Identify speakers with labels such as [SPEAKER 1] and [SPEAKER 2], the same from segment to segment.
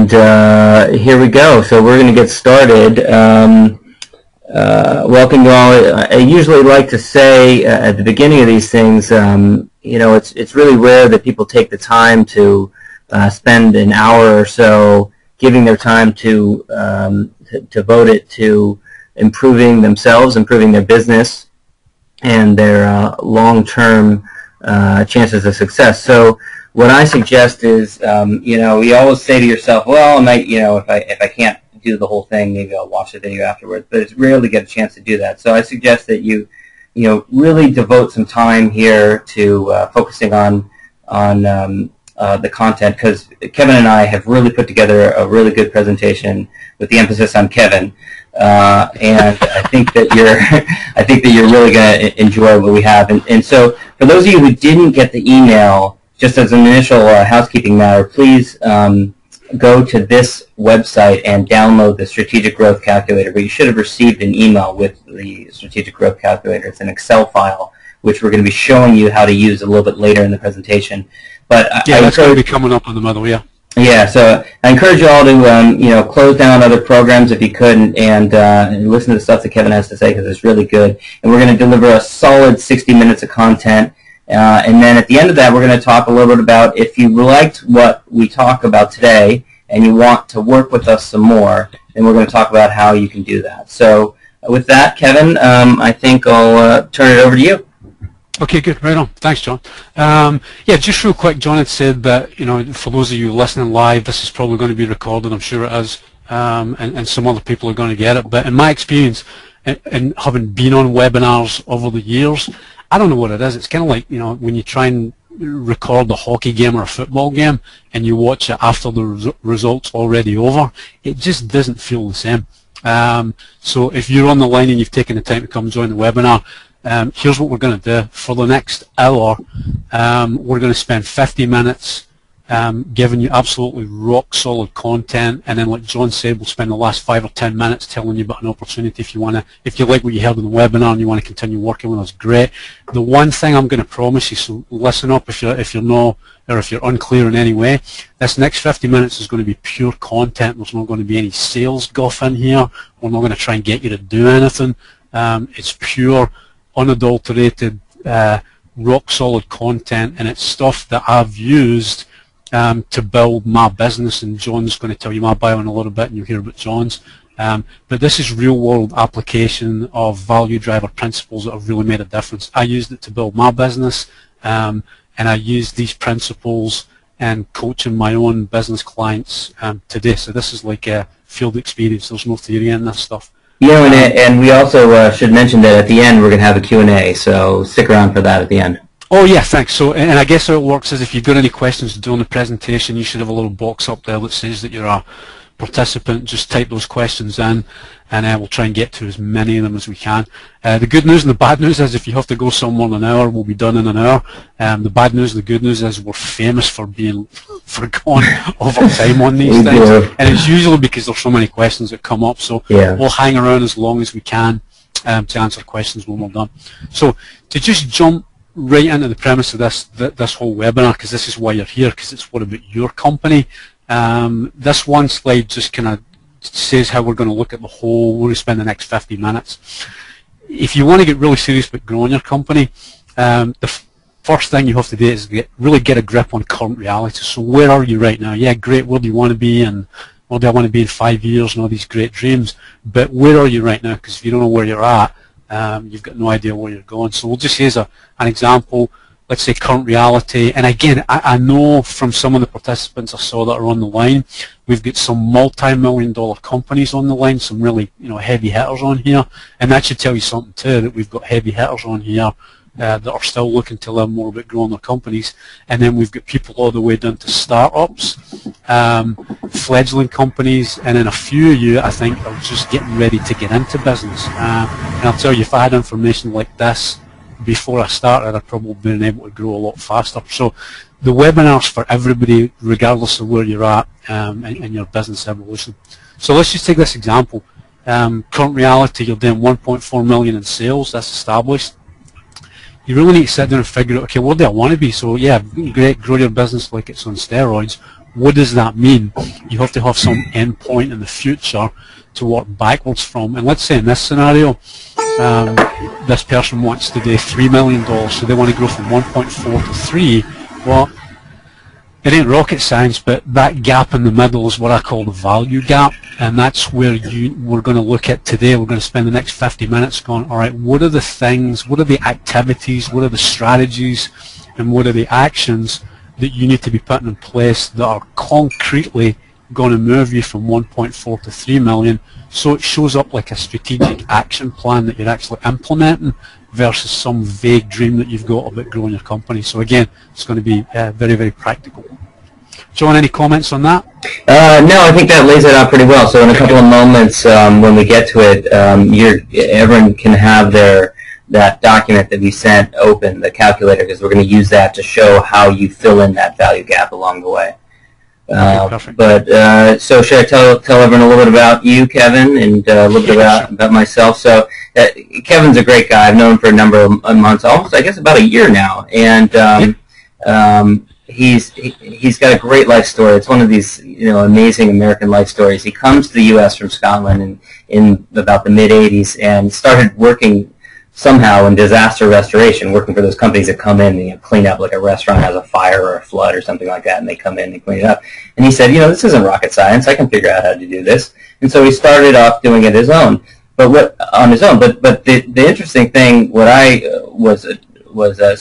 [SPEAKER 1] And here we go. So we're going to get started. Welcome you all. I usually like to say at the beginning of these things, you know, it's really rare that people take the time to spend an hour or so giving their time to devote it to improving themselves, improving their business, and their long-term chances of success. So what I suggest is, you know, you always say to yourself, well, I might, you know, if I can't do the whole thing, maybe I'll watch the video afterwards. But it's rarely get a chance to do that. So I suggest that you know, really devote some time here to focusing on the content, because Kevin and I have really put together a really good presentation with the emphasis on Kevin. And I think that you're really going to enjoy what we have. And so for those of you who didn't get the email, just as an initial housekeeping matter, please go to this website and download the Strategic Growth Calculator. But you should have received an email with the Strategic Growth Calculator. It's an Excel file, which we're going to be showing you how to use a little bit later in the presentation. But
[SPEAKER 2] yeah, that's going to be coming up on the middle, yeah.
[SPEAKER 1] Yeah, so I encourage you all to you know, close down other programs if you could, and listen to the stuff that Kevin has to say, because it's really good. And we're going to deliver a solid 60 minutes of content. And then at the end of that, we're going to talk a little bit about, if you liked what we talk about today and you want to work with us some more, then we're going to talk about how you can do that. So with that, Kevin, I think I'll turn it over to you.
[SPEAKER 2] Okay, good. Right on. Thanks, John. Yeah, just real quick, John had said that, you know, for those of you listening live, this is probably going to be recorded. I'm sure it is, and some other people are going to get it. But in my experience, and having been on webinars over the years, I don't know what it is. It's kind of like, you know, when you try and record a hockey game or a football game and you watch it after the result's already over, it just doesn't feel the same. So if you're on the line and you've taken the time to come join the webinar, here's what we're going to do. For the next hour, we're going to spend 50 minutes giving you absolutely rock solid content, and then, like John said, we'll spend the last 5 or 10 minutes telling you about an opportunity. If you like what you heard in the webinar and you want to continue working with us, great. The one thing I'm going to promise you, so listen up if you're not, or if you're unclear in any way, this next 50 minutes is going to be pure content. There's not going to be any sales guff in here. We're not going to try and get you to do anything. It's pure, unadulterated, rock solid content, and it's stuff that I've used to build my business, and John's going to tell you my bio in a little bit, and you'll hear about John's. But this is real-world application of value driver principles that have really made a difference. I used it to build my business, and I used these principles and coaching my own business clients today. So this is like a field experience. There's no theory in this stuff.
[SPEAKER 1] Yeah, and we also should mention that at the end we're going to have a Q&A, so stick around for that at the end.
[SPEAKER 2] Oh yeah, thanks. So, and I guess how it works is if you've got any questions during the presentation, you should have a little box up there that says that you're a participant. Just type those questions in, and we'll try and get to as many of them as we can. The good news and the bad news is if you have to go somewhere in an hour, we'll be done in an hour. The bad news, the good news is we're famous for going over time on these things, and it's usually because there's so many questions that come up. So yeah, we'll hang around as long as we can to answer questions when we're done. So to just jump right into the premise of this whole webinar, because this is why you're here, because it's what about your company. This one slide just kind of says how we're going to look at the whole. We're going to spend the next 50 minutes. If you want to get really serious about growing your company, the first thing you have to do is really get a grip on current reality. So where are you right now? Yeah, great. Where do you want to be, and where do I want to be in 5 years, and all these great dreams. But where are you right now? Because if you don't know where you're at, you've got no idea where you're going. So we'll just use an example. Let's say current reality. And again, I know from some of the participants I saw that are on the line, we've got some multi-million-dollar companies on the line, some really, you know, heavy hitters on here. And that should tell you something too, that we've got heavy hitters on here that are still looking to learn more about growing their companies. And then we've got people all the way down to startups, fledgling companies, and then a few of you, I think, are just getting ready to get into business. And I'll tell you, if I had information like this before I started, I'd probably been able to grow a lot faster. So the webinar's for everybody, regardless of where you're at in your business evolution. So let's just take this example. Current reality, you're doing 1.4 million in sales, that's established. You really need to sit down and figure out, okay, where do I want to be? So yeah, great, grow your business like it's on steroids. What does that mean? You have to have some endpoint in the future to work backwards from. And let's say in this scenario, this person wants to do $3 million, so they want to grow from 1.4 to 3. Well, it ain't rocket science, but that gap in the middle is what I call the value gap, and that's where we're going to look at today. We're going to spend the next 50 minutes going, all right, what are the things, what are the activities, what are the strategies, and what are the actions that you need to be putting in place that are concretely going to move you from 1.4 to 3 million, so it shows up like a strategic action plan that you're actually implementing versus some vague dream that you've got about growing your company. So again, it's going to be very, very practical. John, any comments on that?
[SPEAKER 1] No, I think that lays it out pretty well. So in a couple of moments, when we get to it, everyone can have that document that we sent open, the calculator, because we're going to use that to show how you fill in that value gap along the way.
[SPEAKER 2] Perfect.
[SPEAKER 1] So should I tell everyone a little bit about you, Kevin, and a little bit about myself? So Kevin's a great guy. I've known him for a number of months, almost I guess about a year now, and he's got a great life story. It's one of these amazing American life stories. He comes to the U.S. from Scotland in about the mid '80s and started working somehow in disaster restoration, working for those companies that come in and clean up, like a restaurant has a fire or a flood or something like that, and they come in and clean it up. And he said, this isn't rocket science. I can figure out how to do this. And so he started off doing it on his own. But the interesting thing, what I was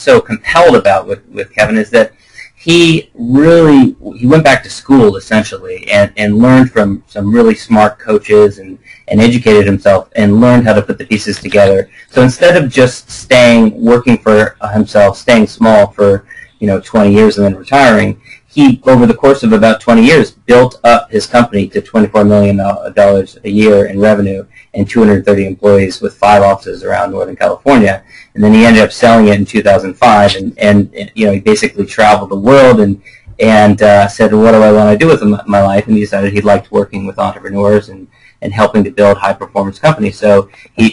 [SPEAKER 1] so compelled about with Kevin is that he went back to school essentially and learned from some really smart coaches and educated himself and learned how to put the pieces together. So instead of just working for himself, staying small for 20 years and then retiring, he, over the course of about 20 years, built up his company to $24 million a year in revenue and 230 employees with 5 offices around Northern California. And then he ended up selling it in 2005, and he basically traveled the world and said, what do I want to do with my life? And he decided he liked working with entrepreneurs and helping to build high-performance companies. So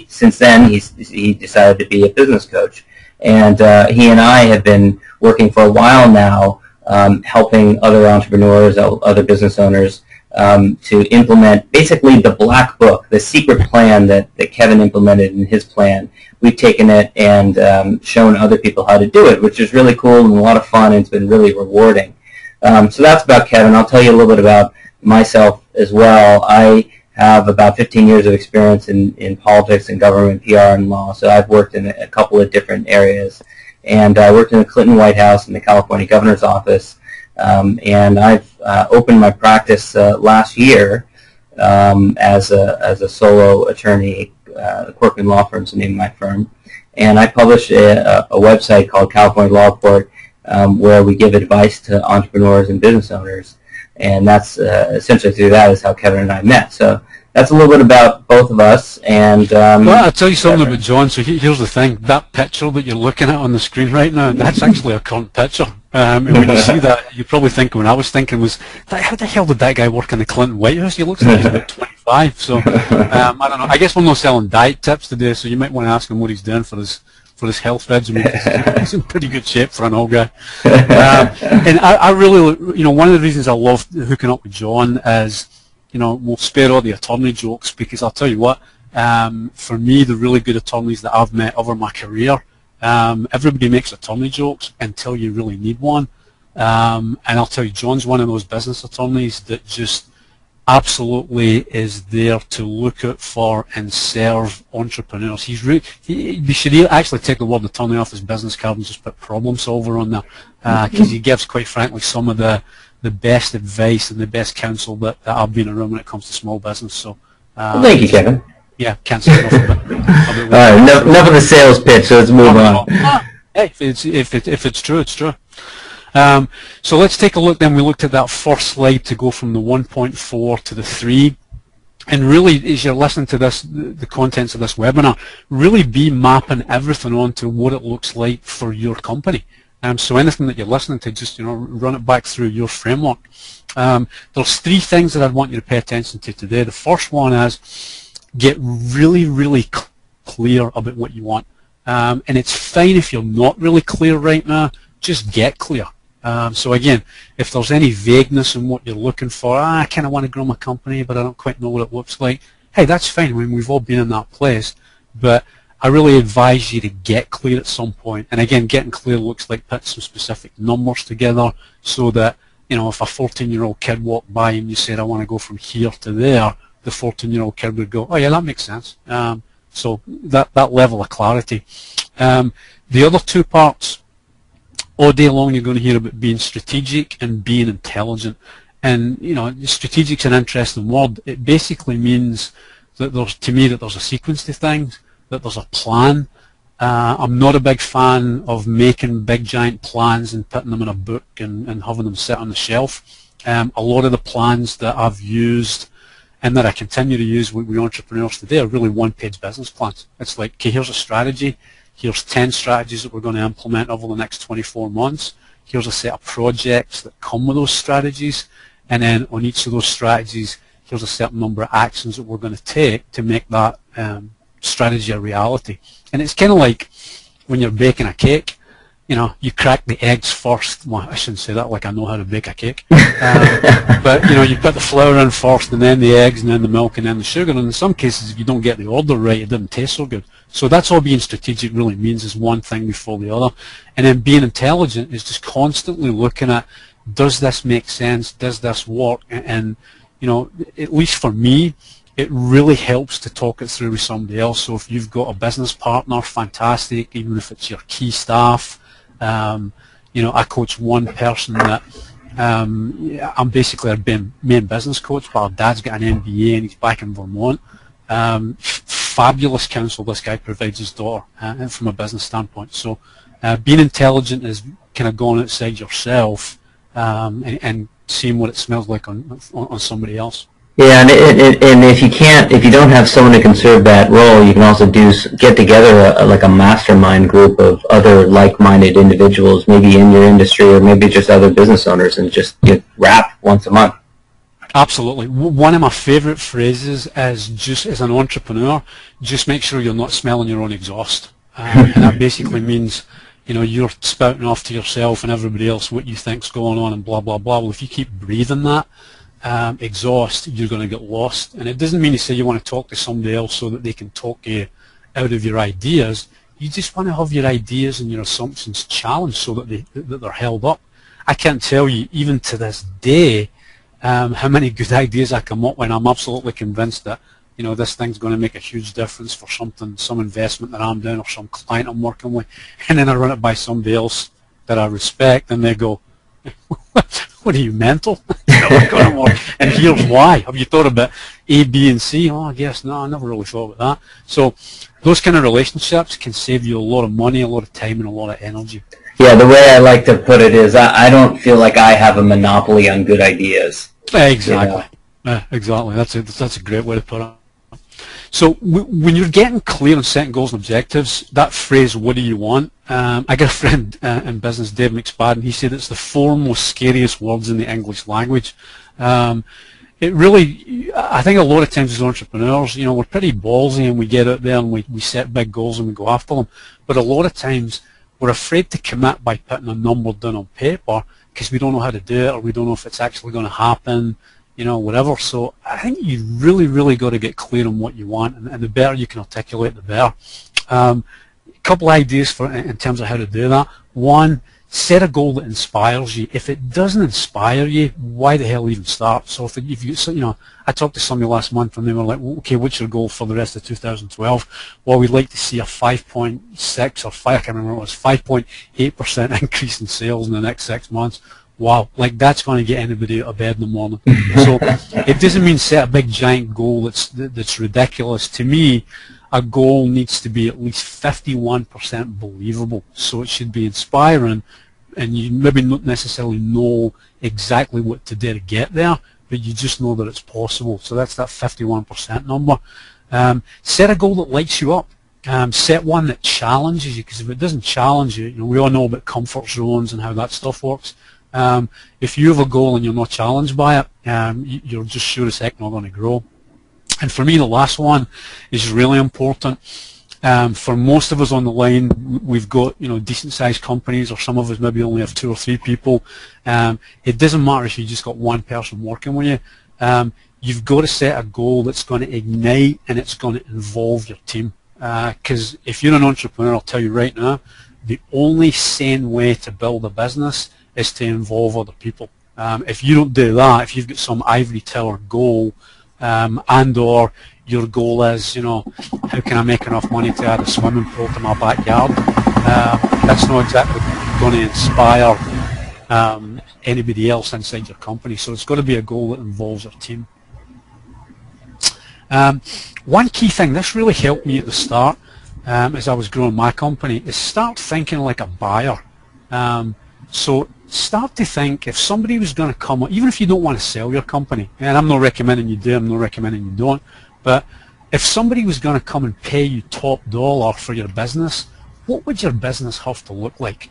[SPEAKER 1] since then, he decided to be a business coach. And he and I have been working for a while now, helping other entrepreneurs, other business owners, to implement basically the black book, the secret plan that Kevin implemented in his plan. We've taken it and shown other people how to do it, which is really cool and a lot of fun, and it's been really rewarding. So that's about Kevin. I'll tell you a little bit about myself as well. I have about 15 years of experience in politics and government, PR, and law, so I've worked in a couple of different areas. And I worked in the Clinton White House in the California governor's office, and I've opened my practice last year as a solo attorney. Corcoran Law Firm is the name of my firm, and I publish a website called California Law Report, where we give advice to entrepreneurs and business owners, and that's essentially through that is how Kevin and I met. So that's a little bit about both of us. And
[SPEAKER 2] well, I'll tell you something about John. So here's the thing: that picture that you're looking at on the screen right now, that's actually a current picture. And when you see that, you probably think, when I was thinking, how the hell did that guy work in the Clinton White House? He looks like he's about 25. So I don't know. I guess we're not selling diet tips today, so you might want to ask him what he's doing for his health regimen. He's in pretty good shape for an old guy. And I really, one of the reasons I love hooking up with John is, we'll spare all the attorney jokes, because I'll tell you what, for me, the really good attorneys that I've met over my career, everybody makes attorney jokes until you really need one. And I'll tell you, John's one of those business attorneys that just absolutely is there to look out for and serve entrepreneurs. You should actually take the word attorney off his business card and just put problem solver on there, because he gives, quite frankly, some of the best advice and the best counsel that I've been around when it comes to small business. So
[SPEAKER 1] well, thank you, Kevin.
[SPEAKER 2] Yeah, can't say enough about it.
[SPEAKER 1] All right, enough of the sales pitch, so let's move on.
[SPEAKER 2] Hey, if it's true, it's true. So let's take a look then. We looked at that first slide to go from the 1.4 to the 3. And really, as you're listening to this, the contents of this webinar, really be mapping everything onto what it looks like for your company. So anything that you're listening to, just run it back through your framework. There's 3 things that I'd want you to pay attention to today. The first one is get really, really clear about what you want. And it's fine if you're not really clear right now. Just get clear. So again, if there's any vagueness in what you're looking for, I kind of want to grow my company, but I don't quite know what it looks like. Hey, that's fine. I mean, we've all been in that place, but I really advise you to get clear at some point. And again, getting clear looks like putting some specific numbers together so that, you know, if a 14-year-old kid walked by and you said, I want to go from here to there, the 14-year-old kid would go, oh yeah, that makes sense. So that level of clarity. The other two parts, all day long you're going to hear about being strategic and being intelligent. And, you know, strategic's an interesting word. It basically means that to me, that there's a sequence to things, that there's a plan. I'm not a big fan of making big giant plans and putting them in a book and having them sit on the shelf. A lot of the plans that I've used and that I continue to use with entrepreneurs today are really one-page business plans. It's like, okay, here's a strategy. Here's 10 strategies that we're going to implement over the next 24 months. Here's a set of projects that come with those strategies. And then on each of those strategies, here's a certain number of actions that we're going to take to make that strategy a reality. And it's kind of like when you're baking a cake, you know, you crack the eggs first. Well, I shouldn't say that like I know how to bake a cake. But, you know, you put the flour in first and then the eggs and then the milk and then the sugar. And in some cases, if you don't get the order right, it doesn't taste so good. So that's all being strategic really means, is one thing before the other. And then being intelligent is just constantly looking at, does this make sense? Does this work? And you know, at least for me, it really helps to talk it through with somebody else. So if you've got a business partner, fantastic, even if it's your key staff. You know, I coach one person that I'm basically their main business coach, but our dad's got an MBA and he's back in Vermont. Fabulous counsel this guy provides his daughter from a business standpoint. So being intelligent is kind of going outside yourself and seeing what it smells like on somebody else.
[SPEAKER 1] Yeah, and if you don't have someone who can serve that role, you can also get together like a mastermind group of other like-minded individuals, maybe in your industry or maybe just other business owners, and just get rap once a month.
[SPEAKER 2] Absolutely. One of my favorite phrases is, just as an entrepreneur, just make sure you're not smelling your own exhaust. And that basically means, you know, you're spouting off to yourself and everybody else what you think's going on and blah, blah, blah. Well, if you keep breathing that exhaust, you're going to get lost. And it doesn't mean to say you want to talk to somebody else so that they can talk you out of your ideas. You just want to have your ideas and your assumptions challenged so that they're held up. I can't tell you, even to this day, how many good ideas I come up with, and I'm absolutely convinced that, you know, this thing's going to make a huge difference for some investment that I'm doing or some client I'm working with, and then I run it by somebody else that I respect, and they go, what are you, mental? And here's why. Have you thought about A, B, and C? Oh, I guess no, I never really thought about that. So those kind of relationships can save you a lot of money, a lot of time, and a lot of energy.
[SPEAKER 1] Yeah, the way I like to put it is I don't feel like I have a monopoly on good ideas.
[SPEAKER 2] Exactly. You know? Exactly. That's a great way to put it. So when you're getting clear on setting goals and objectives, that phrase, what do you want? I got a friend in business, Dave McSpadden, he said it's the 4 most scariest words in the English language. It really, I think a lot of times as entrepreneurs, you know, we're pretty ballsy and we get out there and we set big goals and we go after them. But a lot of times we're afraid to commit by putting a number down on paper because we don't know how to do it, or we don't know if it's actually going to happen, you know, whatever. So I think you really, really got to get clear on what you want, and the better you can articulate, the better. A couple ideas in terms of how to do that. One, set a goal that inspires you. If it doesn't inspire you, why the hell even start? So if you know, I talked to somebody last month and they were like, okay, what's your goal for the rest of 2012? Well, we'd like to see a 5.6 or 5, I can't remember, it was 5.8% increase in sales in the next 6 months. Wow, like that's going to get anybody out of bed in the morning. So it doesn't mean set a big giant goal that's ridiculous. To me, a goal needs to be at least 51% believable. So it should be inspiring, and you maybe not necessarily know exactly what to do to get there, but you just know that it's possible. So that's that 51% number. Set a goal that lights you up. Set one that challenges you, because if it doesn't challenge you, you know, we all know about comfort zones and how that stuff works. If you have a goal and you're not challenged by it, you're just sure as heck not going to grow. And for me, the last one is really important. For most of us on the line, we've got, you know, decent-sized companies, or some of us maybe only have 2 or 3 people. It doesn't matter if you just got one person working with you. You've got to set a goal that's going to ignite and it's going to involve your team. Because if you're an entrepreneur, I'll tell you right now, the only sane way to build a business is to involve other people. If you don't do that, if you've got some ivory tower goal, and or your goal is, you know, how can I make enough money to add a swimming pool to my backyard, that's not exactly going to inspire anybody else inside your company. So it's got to be a goal that involves your team. One key thing, this really helped me at the start as I was growing my company, is start thinking like a buyer. So start to think, if somebody was going to come, even if you don't want to sell your company, and I'm not recommending you do, I'm not recommending you don't, but if somebody was going to come and pay you top dollar for your business, what would your business have to look like?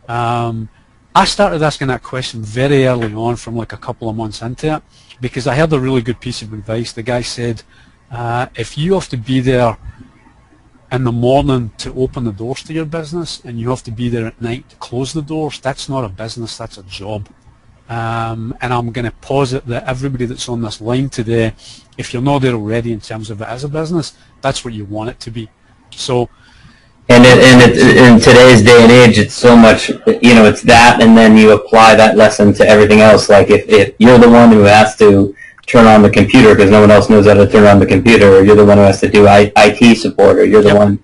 [SPEAKER 2] I started asking that question very early on, from like a couple of months into it, because I heard a really good piece of advice. The guy said, if you have to be there in the morning to open the doors to your business, and you have to be there at night to close the doors, that's not a business, that's a job. And I'm going to posit that everybody that's on this line today, if you're not there already in terms of it as a business, that's what you want it to be. So,
[SPEAKER 1] and in today's day and age, it's so much, you know, it's that, and then you apply that lesson to everything else. Like if you're the one who has to turn on the computer because no one else knows how to turn on the computer, or you're the one who has to do IT support, or you're the one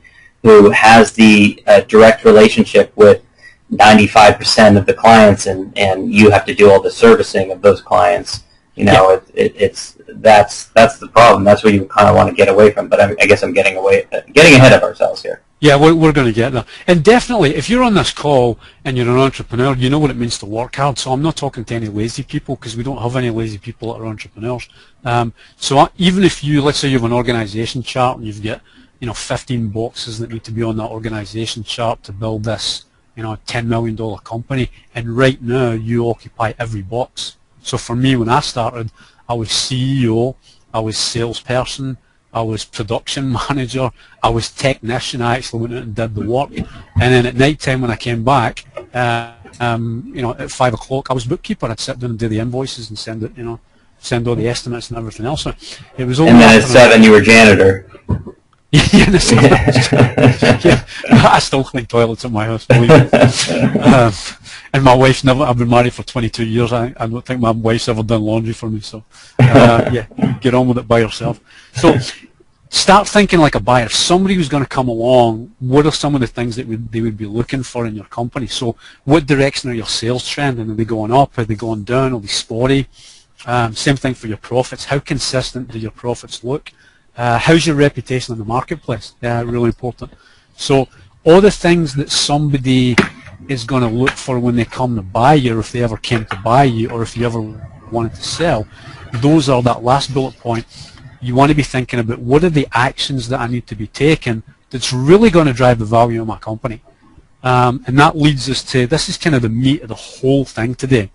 [SPEAKER 1] who has the direct relationship with 95% of the clients, and you have to do all the servicing of those clients. You know, that's the problem. That's what you kind of want to get away from. But I guess I'm getting ahead of ourselves here.
[SPEAKER 2] Yeah, we're going to get there. And definitely, if you're on this call and you're an entrepreneur, you know what it means to work hard. So I'm not talking to any lazy people, because we don't have any lazy people that are entrepreneurs. So even if you, let's say you have an organization chart and you've got, you know, 15 boxes that need to be on that organization chart to build this, you know, $10 million company, and right now you occupy every box. So for me, when I started, I was CEO, I was salesperson, I was production manager, I was technician. I actually went out and did the work, and then at night time when I came back, you know, at 5 o'clock, I was bookkeeper. I'd sit down and do the invoices and send it, you know, send all the estimates and everything else. So it was.
[SPEAKER 1] And then at 7, you were janitor.
[SPEAKER 2] Yeah, I still clean toilets at my house, believe me. And my wife's never, I've been married for 22 years, I don't think my wife's ever done laundry for me, so yeah, get on with it by yourself. So start thinking like a buyer. If somebody was going to come along, what are some of the things that they would be looking for in your company? So what direction are your sales trending? Are they going up? Are they going down? Are they spotty? Same thing for your profits. How consistent do your profits look? How's your reputation in the marketplace? Yeah, really important. So all the things that somebody is going to look for when they come to buy you, or if they ever came to buy you, or if you ever wanted to sell, those are that last bullet point. You want to be thinking about, what are the actions that I need to be taking that's really going to drive the value of my company? And that leads us to, this is kind of the meat of the whole thing today.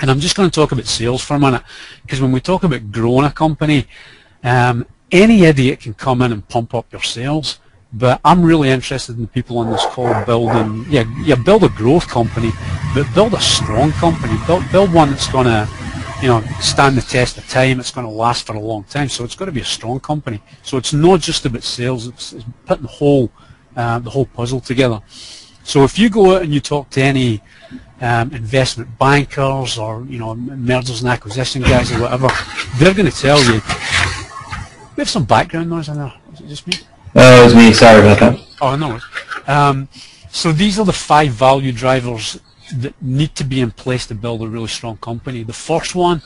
[SPEAKER 2] And I'm just going to talk about sales for a minute, because when we talk about growing a company, any idiot can come in and pump up your sales, but I'm really interested in the people on this call building, build a growth company, but build a strong company, build one that's going to, you know, stand the test of time, it's going to last for a long time, so it's got to be a strong company. So it's not just about sales, it's putting the whole puzzle together. So if you go out and you talk to any investment bankers, or, you know, mergers and acquisition guys or whatever, they're going to tell you, we have some background noise in there. Is it just me?
[SPEAKER 1] Oh, it was me. Sorry about that.
[SPEAKER 2] Oh, no. So these are the 5 value drivers that need to be in place to build a really strong company. The first one,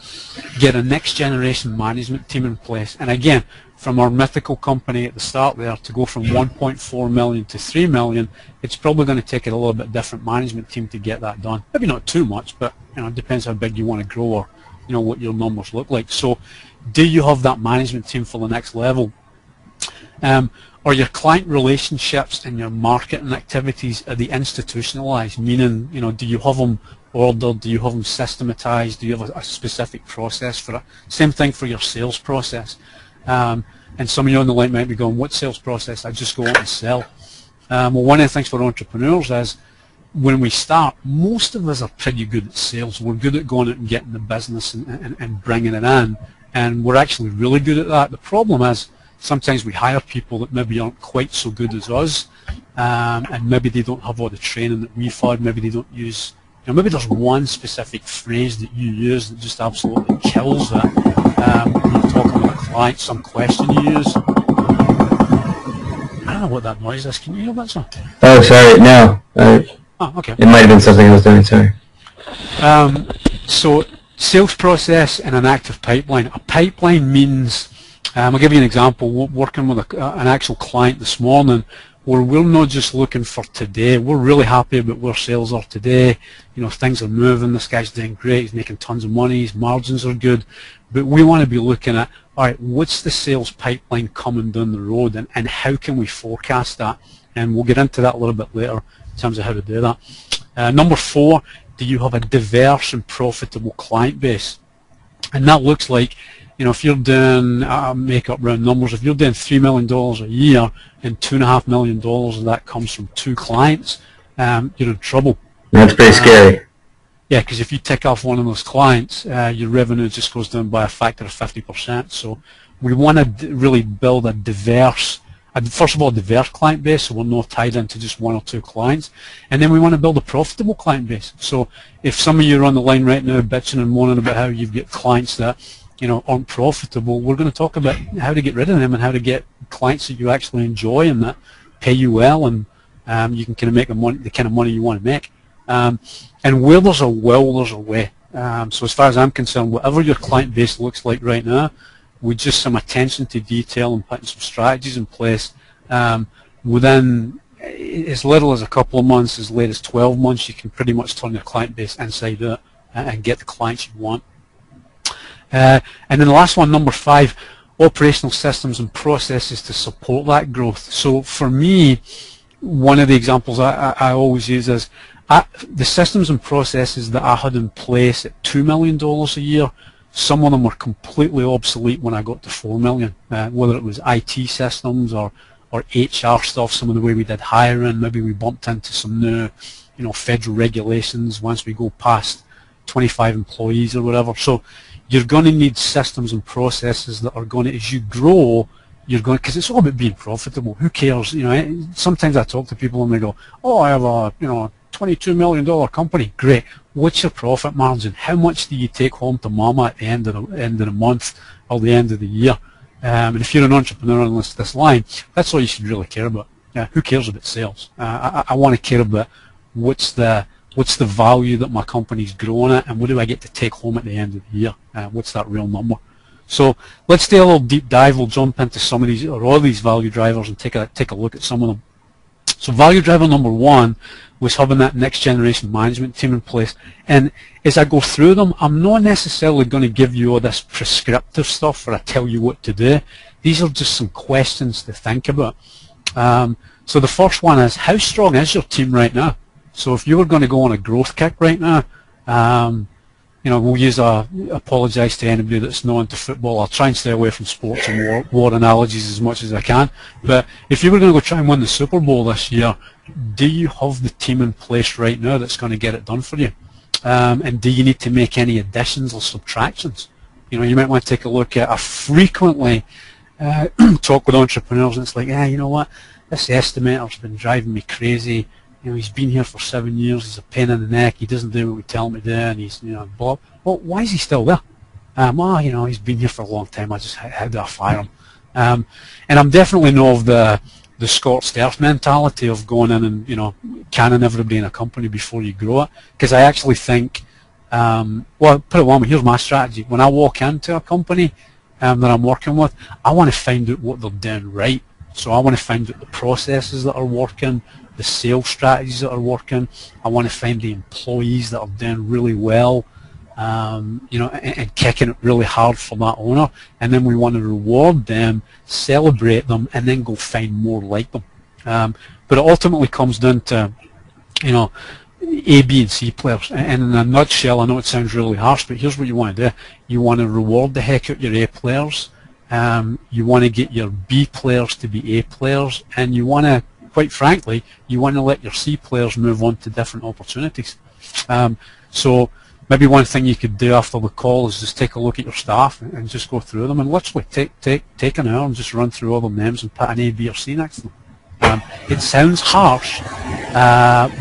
[SPEAKER 2] get a next generation management team in place. And again, from our mythical company at the start there, to go from 1.4 million to 3 million, it's probably going to take a little bit different management team to get that done. Maybe not too much, but, you know, it depends how big you want to grow, or, you know, what your numbers look like. So do you have that management team for the next level? Are your client relationships and your marketing activities, are they institutionalized? Meaning, you know, do you have them ordered? Do you have them systematized? Do you have a specific process for it? Same thing for your sales process. And some of you on the line might be going, what sales process? I just go out and sell. Well, one of the things for entrepreneurs is when we start, most of us are pretty good at sales. We're good at going out and getting the business and bringing it in, and we're actually really good at that. The problem is sometimes we hire people that maybe aren't quite so good as us, and maybe they don't have all the training that we've had. Maybe they don't use, maybe there's one specific phrase that you use that just absolutely kills it. When you're talking with a client, some question you use. I don't know what that noise is. Can you hear that, sir?
[SPEAKER 1] Oh, sorry. No.
[SPEAKER 2] Oh, okay.
[SPEAKER 1] It might have been something I was doing. Sorry.
[SPEAKER 2] So sales process and an active pipeline. A pipeline means, I'll give you an example. We're working with an actual client this morning where we're not just looking for today. We're really happy about where sales are today. Things are moving. This guy's doing great. He's making tons of money. His margins are good. But we want to be looking at, all right, what's the sales pipeline coming down the road, and how can we forecast that? And we'll get into that a little bit later in terms of how to do that. Number 4, do you have a diverse and profitable client base? And that looks like, if you're doing, make up round numbers, if you're doing $3 million a year and $2.5 million of that comes from 2 clients, you're in trouble.
[SPEAKER 1] That's pretty scary.
[SPEAKER 2] Yeah, because if you tick off one of those clients, your revenue just goes down by a factor of 50%. So we want to really build a diverse, first of all, a diverse client base, so we're not tied into just 1 or 2 clients. And then we want to build a profitable client base. So if some of you are on the line right now bitching and moaning about how you've got clients that aren't profitable, we're going to talk about how to get rid of them and how to get clients that you actually enjoy and that pay you well, and you can kind of make the kind of money you want to make. And where there's a will, there's a way. So as far as I'm concerned, whatever your client base looks like right now, with just some attention to detail and putting some strategies in place, within as little as a couple of months, as late as 12 months, you can pretty much turn your client base inside out and get the clients you want. And then the last one, number 5, operational systems and processes to support that growth. So for me, one of the examples I always use is the systems and processes that I had in place at $2 million a year. Some of them were completely obsolete when I got to $4 million, whether it was IT systems or HR stuff, some of the way we did hiring. Maybe we bumped into some new federal regulations once we go past 25 employees or whatever. So you're going to need systems and processes that are going to, as you grow, because it's all about being profitable. Who cares? Sometimes I talk to people and they go, oh, I have a $22 million company. Great. What's your profit margin? How much do you take home to mama at the end of the month or the end of the year? And if you're an entrepreneur on this line, that's all you should really care about. Who cares about sales? I want to care about what's the value that my company's growing at, and what do I get to take home at the end of the year? What's that real number? So let's do a little deep dive. We'll jump into some of these, or all these value drivers, and take a look at some of them. So value driver number 1 was having that next generation management team in place. And as I go through them, I'm not necessarily going to give you all this prescriptive stuff where I tell you what to do. These are just some questions to think about. So the first one is, how strong is your team right now? So if you were going to go on a growth kick right now, we'll apologise to anybody that's not into football. I'll try and stay away from sports and war analogies as much as I can. But if you were going to go try and win the Super Bowl this year, do you have the team in place right now that's going to get it done for you? And do you need to make any additions or subtractions? You might want to take a look at, I frequently talk with entrepreneurs, and it's like, you know what, this estimator's been driving me crazy. He's been here for 7 years, he's a pain in the neck, he doesn't do what we tell him to do, and he's, blah. Well, why is he still there? He's been here for a long time, how do I fire him? And I'm definitely not of the scorched earth mentality of going in and, canning everybody in a company before you grow it, because I actually think, put it one way, here's my strategy. When I walk into a company that I'm working with, I want to find out what they're doing right. So I want to find out the processes that are working, the sales strategies that are working. I want to find the employees that are doing really well, and kicking it really hard for that owner. And then we want to reward them, celebrate them, and then go find more like them. But it ultimately comes down to, A, B, and C players. And in a nutshell, I know it sounds really harsh, but here's what you want to do. You want to reward the heck out your A players, You want to get your B players to be A players, and you want to, quite frankly, you want to let your C players move on to different opportunities. So maybe one thing you could do after the call is just take a look at your staff and just go through them and literally take an hour and just run through all the names and put an A, B, or C next to them. It sounds harsh, but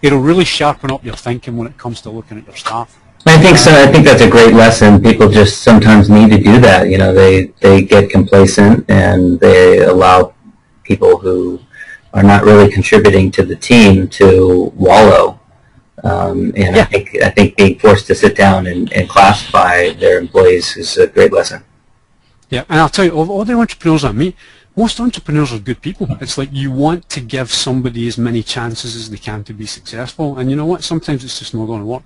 [SPEAKER 2] it'll really sharpen up your thinking when it comes to looking at your staff.
[SPEAKER 1] I think so. I think that's a great lesson. People just sometimes need to do that. You know, they get complacent and they allow people who are not really contributing to the team to wallow.
[SPEAKER 2] Yeah.
[SPEAKER 1] I think being forced to sit down and classify their employees is a great lesson.
[SPEAKER 2] Yeah, and I'll tell you, all the entrepreneurs I meet, most entrepreneurs are good people. It's like you want to give somebody as many chances as they can to be successful, and you know what? Sometimes it's just not going to work.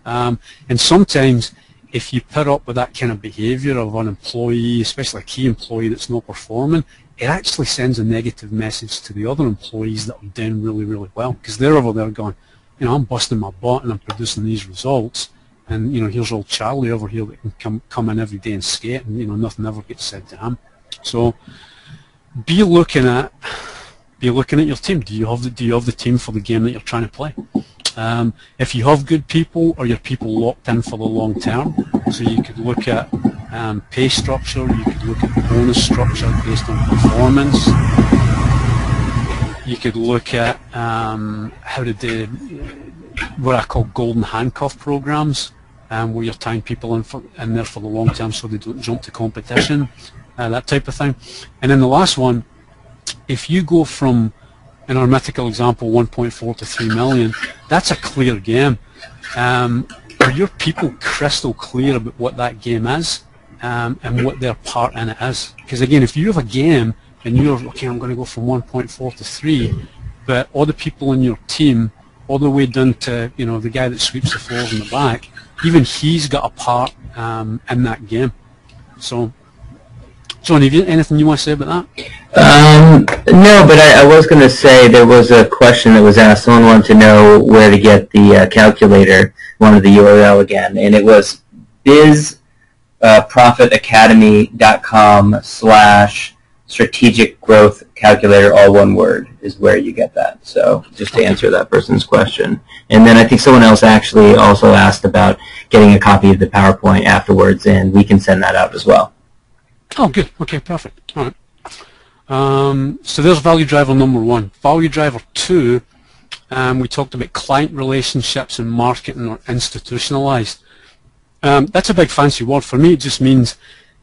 [SPEAKER 2] And sometimes if you put up with that kind of behavior of an employee, especially a key employee that's not performing, it actually sends a negative message to the other employees that are doing really, really well, because they're over there going, you know, I'm busting my butt and I'm producing these results, and you know, here's old Charlie over here that can come in every day and skate, and you know, nothing ever gets said to him. So be looking at your team. Do you have the team for the game that you're trying to play? If you have good people, or your people locked in for the long term, so you could look at pay structure, you could look at bonus structure based on performance, you could look at how to do what I call golden handcuff programs, where you're tying people in there for the long term so they don't jump to competition, that type of thing. And then the last one, if you go from, in our mythical example, 1.4 to 3 million, that's a clear game. Are your people crystal clear about what that game is and what their part in it is? Because again, if you have a game and you're, okay, I'm going to go from 1.4 to 3, but all the people in your team, all the way down to, you know, the guy that sweeps the floors in the back, even he's got a part in that game. So, John, have you anything you want to say about that?
[SPEAKER 1] No, but I was going to say there was a question that was asked. Someone wanted to know where to get the calculator, wanted the URL again, and it was bizprofitacademy.com/strategic growth calculator, all one word, is where you get that. So just to answer that person's question. And then I think someone else actually also asked about getting a copy of the PowerPoint afterwards, and we can send that out as well.
[SPEAKER 2] Oh, good. Okay, perfect. All right. So there's value driver number 1. Value driver 2, we talked about client relationships and marketing, or institutionalized. That's a big fancy word. For me, it just means,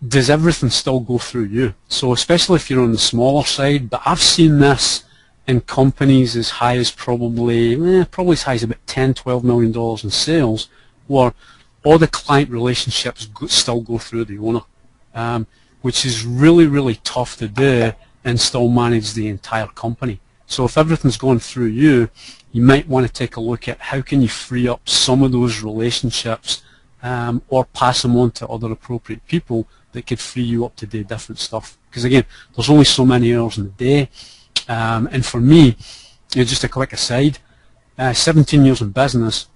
[SPEAKER 2] does everything still go through you? So especially if you're on the smaller side, but I've seen this in companies as high as probably as high as about $10, $12 million in sales, where all the client relationships still go through the owner. Which is really, really tough to do and still manage the entire company. So if everything's going through you, you might want to take a look at how can you free up some of those relationships or pass them on to other appropriate people that could free you up to do different stuff. Because again, there's only so many hours in the day. And for me, just a quick aside, 17 years in business,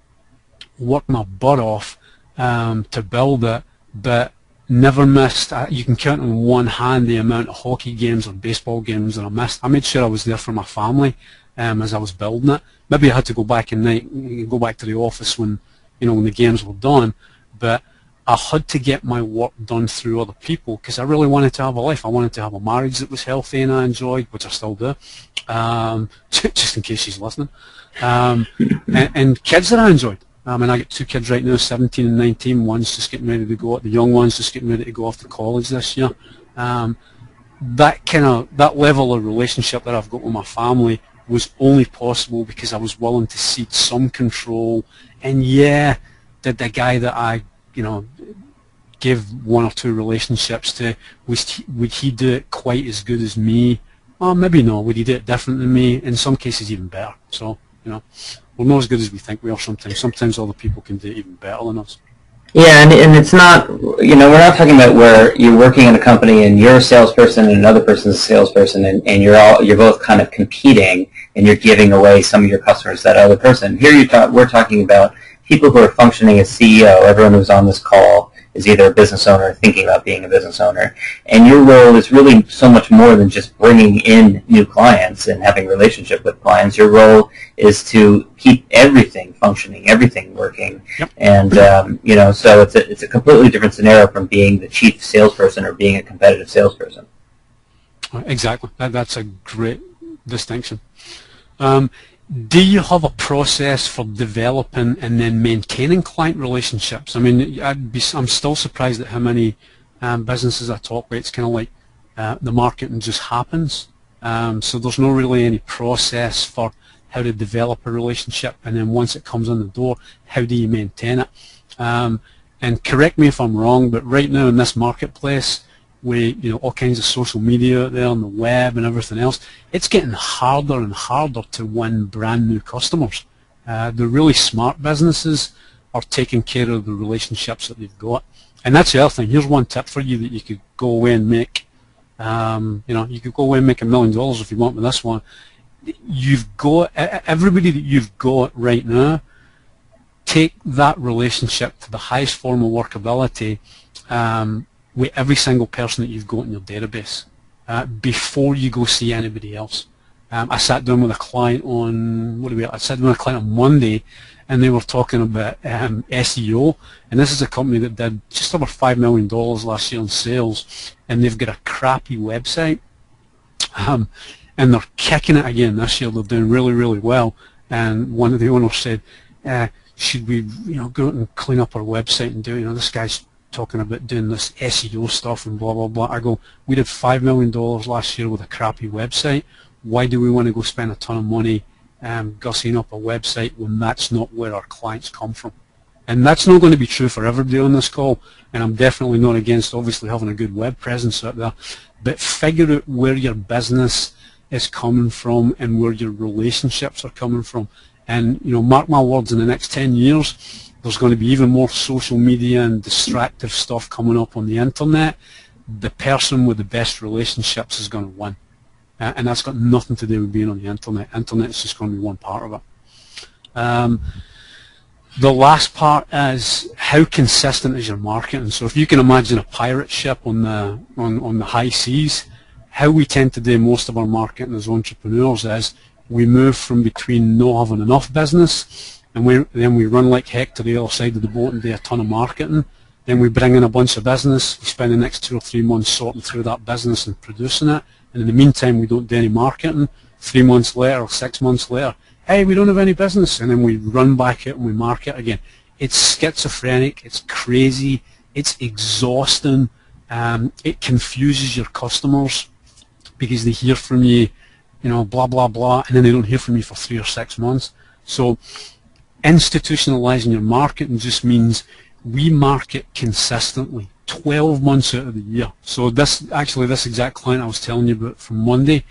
[SPEAKER 2] worked my butt off to build it, but never missed, you can count on one hand the amount of hockey games or baseball games that I missed. I made sure I was there for my family as I was building it. Maybe I had to go back at night, go back to the office when, you know, when the games were done, but I had to get my work done through other people because I really wanted to have a life. I wanted to have a marriage that was healthy and I enjoyed, which I still do, just in case she's listening, and kids that I enjoyed. And I got 2 kids right now, 17 and 19. One's just getting ready to go. The young one's just getting ready to go off to college this year. That level of relationship that I've got with my family was only possible because I was willing to cede some control. And yeah, did the guy that I, you know, gave 1 or 2 relationships to, would he do it quite as good as me? Well, maybe not. Would he do it different than me? In some cases, even better. So, you know, we're not as good as we think we are sometimes. Sometimes other people can do it even better than us.
[SPEAKER 1] Yeah, and it's not, you know, we're not talking about where you're working in a company and you're a salesperson and another person's a salesperson and you're both kind of competing and you're giving away some of your customers to that other person. Here we're talking about people who are functioning as CEO, everyone who's on this call, is either a business owner or thinking about being a business owner. And your role is really so much more than just bringing in new clients and having a relationship with clients. Your role is to keep everything functioning, everything working.
[SPEAKER 2] Yep.
[SPEAKER 1] And so it's a completely different scenario from being the chief salesperson or being a competitive salesperson.
[SPEAKER 2] Exactly. That's a great distinction. Do you have a process for developing and then maintaining client relationships? I mean, I'm still surprised at how many businesses I talk with. It's kind of like the marketing just happens. So there's no really any process for how to develop a relationship, and then once it comes in the door, how do you maintain it? And correct me if I'm wrong, but right now in this marketplace, with all kinds of social media out there on the web and everything else, it's getting harder and harder to win brand new customers. The really smart businesses are taking care of the relationships that they've got. And that's the other thing. Here's one tip for you that you could go away and make. You could go away and make $1 million if you want with this one. You've got everybody that you've got right now. Take that relationship to the highest form of workability. With every single person that you've got in your database before you go see anybody else. I sat down with a client on Monday, and they were talking about SEO, and this is a company that did just over $5 million last year in sales, and they've got a crappy website, and they're kicking it again this year. They're doing really, really well, and one of the owners said, should we go out and clean up our website and do this guy's talking about doing this SEO stuff and blah blah blah. I go, we did $5 million last year with a crappy website. Why do we want to go spend a ton of money gussing up a website when that's not where our clients come from? And that's not going to be true for everybody on this call, and I'm definitely not against obviously having a good web presence out there, but figure out where your business is coming from and where your relationships are coming from. And mark my words, in the next 10 years there's going to be even more social media and distractive stuff coming up on the internet. The person with the best relationships is going to win. And that's got nothing to do with being on the internet. Internet is just going to be one part of it. The last part is how consistent is your marketing. So if you can imagine a pirate ship on the high seas, how we tend to do most of our marketing as entrepreneurs is we move from between not having enough business, and then we run like heck to the other side of the boat and do a ton of marketing. Then we bring in a bunch of business. We spend the next 2 or 3 months sorting through that business and producing it. And in the meantime, we don't do any marketing. 3 months later or 6 months later, hey, we don't have any business. And then we run back out and we market again. It's schizophrenic. It's crazy. It's exhausting. It confuses your customers because they hear from you, blah, blah, blah, and then they don't hear from you for 3 or 6 months. So institutionalizing your marketing just means we market consistently 12 months out of the year. So this exact client I was telling you about from Monday,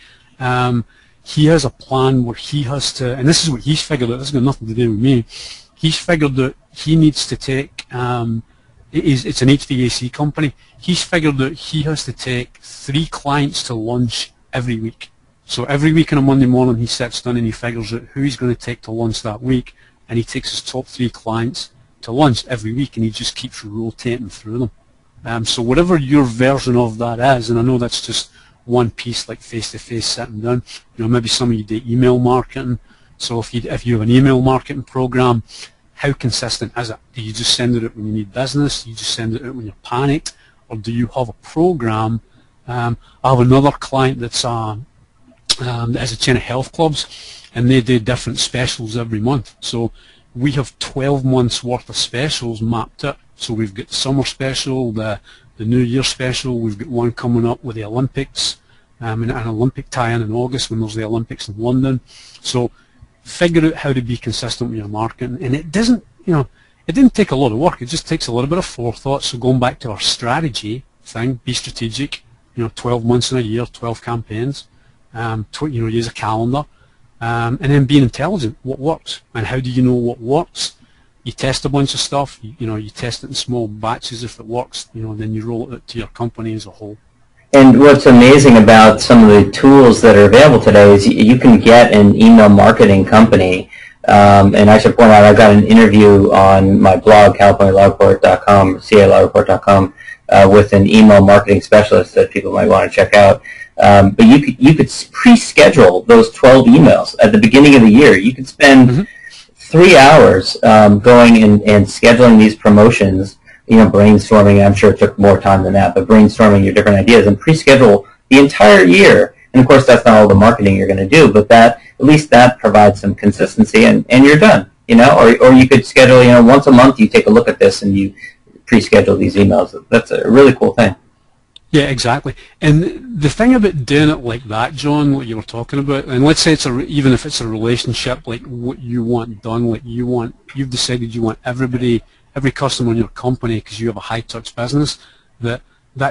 [SPEAKER 2] he has a plan where he has to, and this is what he's figured out, this has got nothing to do with me, he's figured out he needs to take, it's an HVAC company, he's figured out he has to take 3 clients to lunch every week. So every week on a Monday morning he sits down and he figures out who he's going to take to lunch that week, and he takes his top 3 clients to lunch every week, and he just keeps rotating through them. So whatever your version of that is, and I know that's just one piece, like face-to-face sitting down, maybe some of you do email marketing. So if you have an email marketing program, how consistent is it? Do you just send it out when you need business? Do you just send it out when you're panicked? Or do you have a program? I have another client that has a chain of health clubs, and they do different specials every month. So we have 12 months worth of specials mapped out. So we've got the summer special, the New Year special, we've got one coming up with the Olympics, and an Olympic tie-in in August when there's the Olympics in London. So figure out how to be consistent with your marketing, and it didn't take a lot of work, it just takes a little bit of forethought. So going back to our strategy thing, be strategic, 12 months in a year, 12 campaigns, use a calendar, and then being intelligent, what works, and how do you know what works? You test a bunch of stuff, you test it in small batches. If it works, then you roll it out to your company as a whole.
[SPEAKER 1] And what's amazing about some of the tools that are available today is you can get an email marketing company And I should point out, I've got an interview on my blog, CaliforniaLawReport.com, CALawReport.com, with an email marketing specialist that people might want to check out. But you could pre-schedule those 12 emails at the beginning of the year. You could spend 3 hours going and scheduling these promotions, brainstorming. I'm sure it took more time than that, but brainstorming your different ideas and pre-schedule the entire year. And of course, that's not all the marketing you're going to do, but at least that provides some consistency, and you're done. Or you could schedule, once a month you take a look at this and you pre-schedule these emails. That's a really cool thing.
[SPEAKER 2] Yeah, exactly. And the thing about doing it like that, John, what you were talking about, and let's say even if it's a relationship, like what you want done, like you've decided you want every customer in your company, because you have a high-touch business, that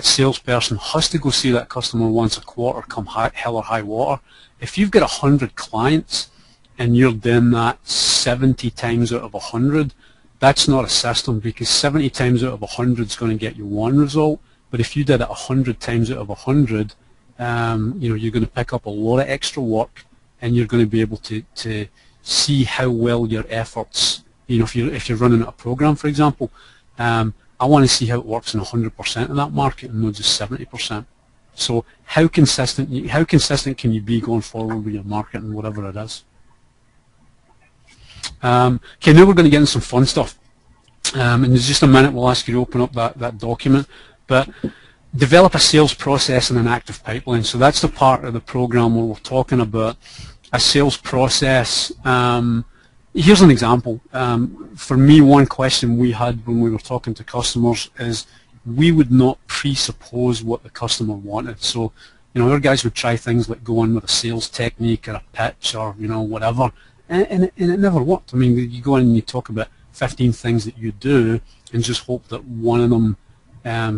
[SPEAKER 2] salesperson has to go see that customer once a quarter, come hell or high water. If you've got 100 clients and you're doing that 70 times out of 100, that's not a system, because 70 times out of 100 is going to get you one result. But if you did it 100 times out of 100, you're going to pick up a lot of extra work, and you're going to be able to see how well your efforts. If you're running a program, for example, I want to see how it works in 100% of that market, and not just 70%. So how consistent can you be going forward with your marketing, whatever it is? Okay, now we're going to get into some fun stuff. And in just a minute, we'll ask you to open up that document. But develop a sales process and an active pipeline. So that's the part of the program where we're talking about a sales process. Here's an example. For me, one question we had when we were talking to customers is we would not presuppose what the customer wanted. So, our guys would try things like go in with a sales technique or a pitch or, whatever, and it never worked. I mean, you go in and you talk about 15 things that you do and just hope that one of them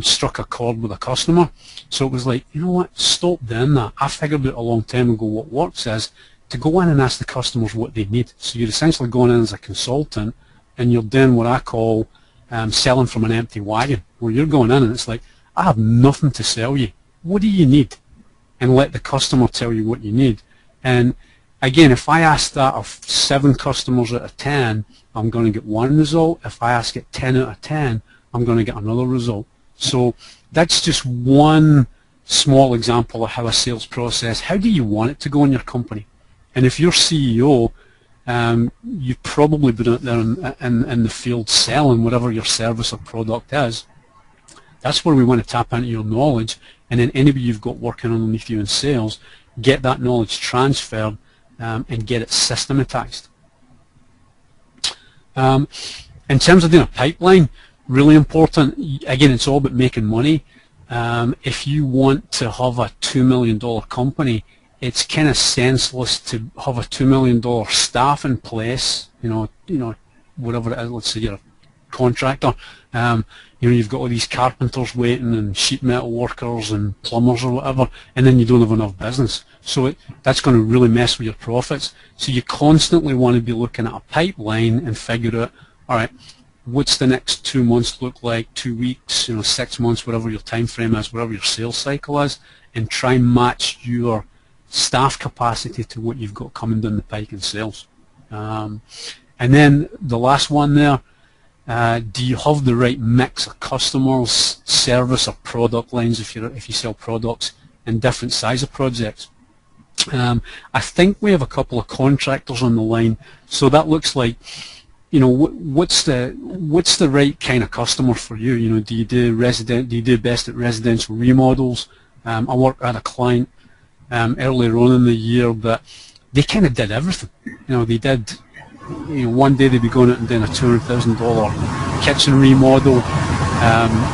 [SPEAKER 2] struck a chord with a customer. So it was like, you know what, stop doing that. I figured out a long time ago what works is to go in and ask the customers what they need. So you're essentially going in as a consultant, and you're doing what I call selling from an empty wagon, where you're going in and it's like, I have nothing to sell you. What do you need? And let the customer tell you what you need. And again, if I ask that of 7 customers out of 10, I'm going to get one result. If I ask it 10 out of 10, I'm going to get another result. So that's just one small example of how a sales process, how do you want it to go in your company? And if you're CEO, you've probably been out there in the field selling whatever your service or product is. That's where we want to tap into your knowledge, and then anybody you've got working underneath you in sales, get that knowledge transferred and get it systematized. In terms of doing a pipeline, really important. Again, it's all about making money. If you want to have a $2 million company, it's kind of senseless to have a $2 million staff in place. Whatever it is. Let's say you're a contractor. You've got all these carpenters waiting and sheet metal workers and plumbers or whatever, and then you don't have enough business. So that's going to really mess with your profits. So you constantly want to be looking at a pipeline and figure out, all right, what's the next 2 months look like, 2 weeks, 6 months, whatever your time frame is, whatever your sales cycle is, and try and match your staff capacity to what you've got coming down the pike in sales. And then the last one there, do you have the right mix of customers, service or product lines if you sell products, and different size of projects? I think we have a couple of contractors on the line, so that looks like, what's the right kind of customer for you? Do you do best at residential remodels? I worked at a client earlier on in the year that they kind of did everything. They did. One day they'd be going out and doing a $200,000 kitchen remodel.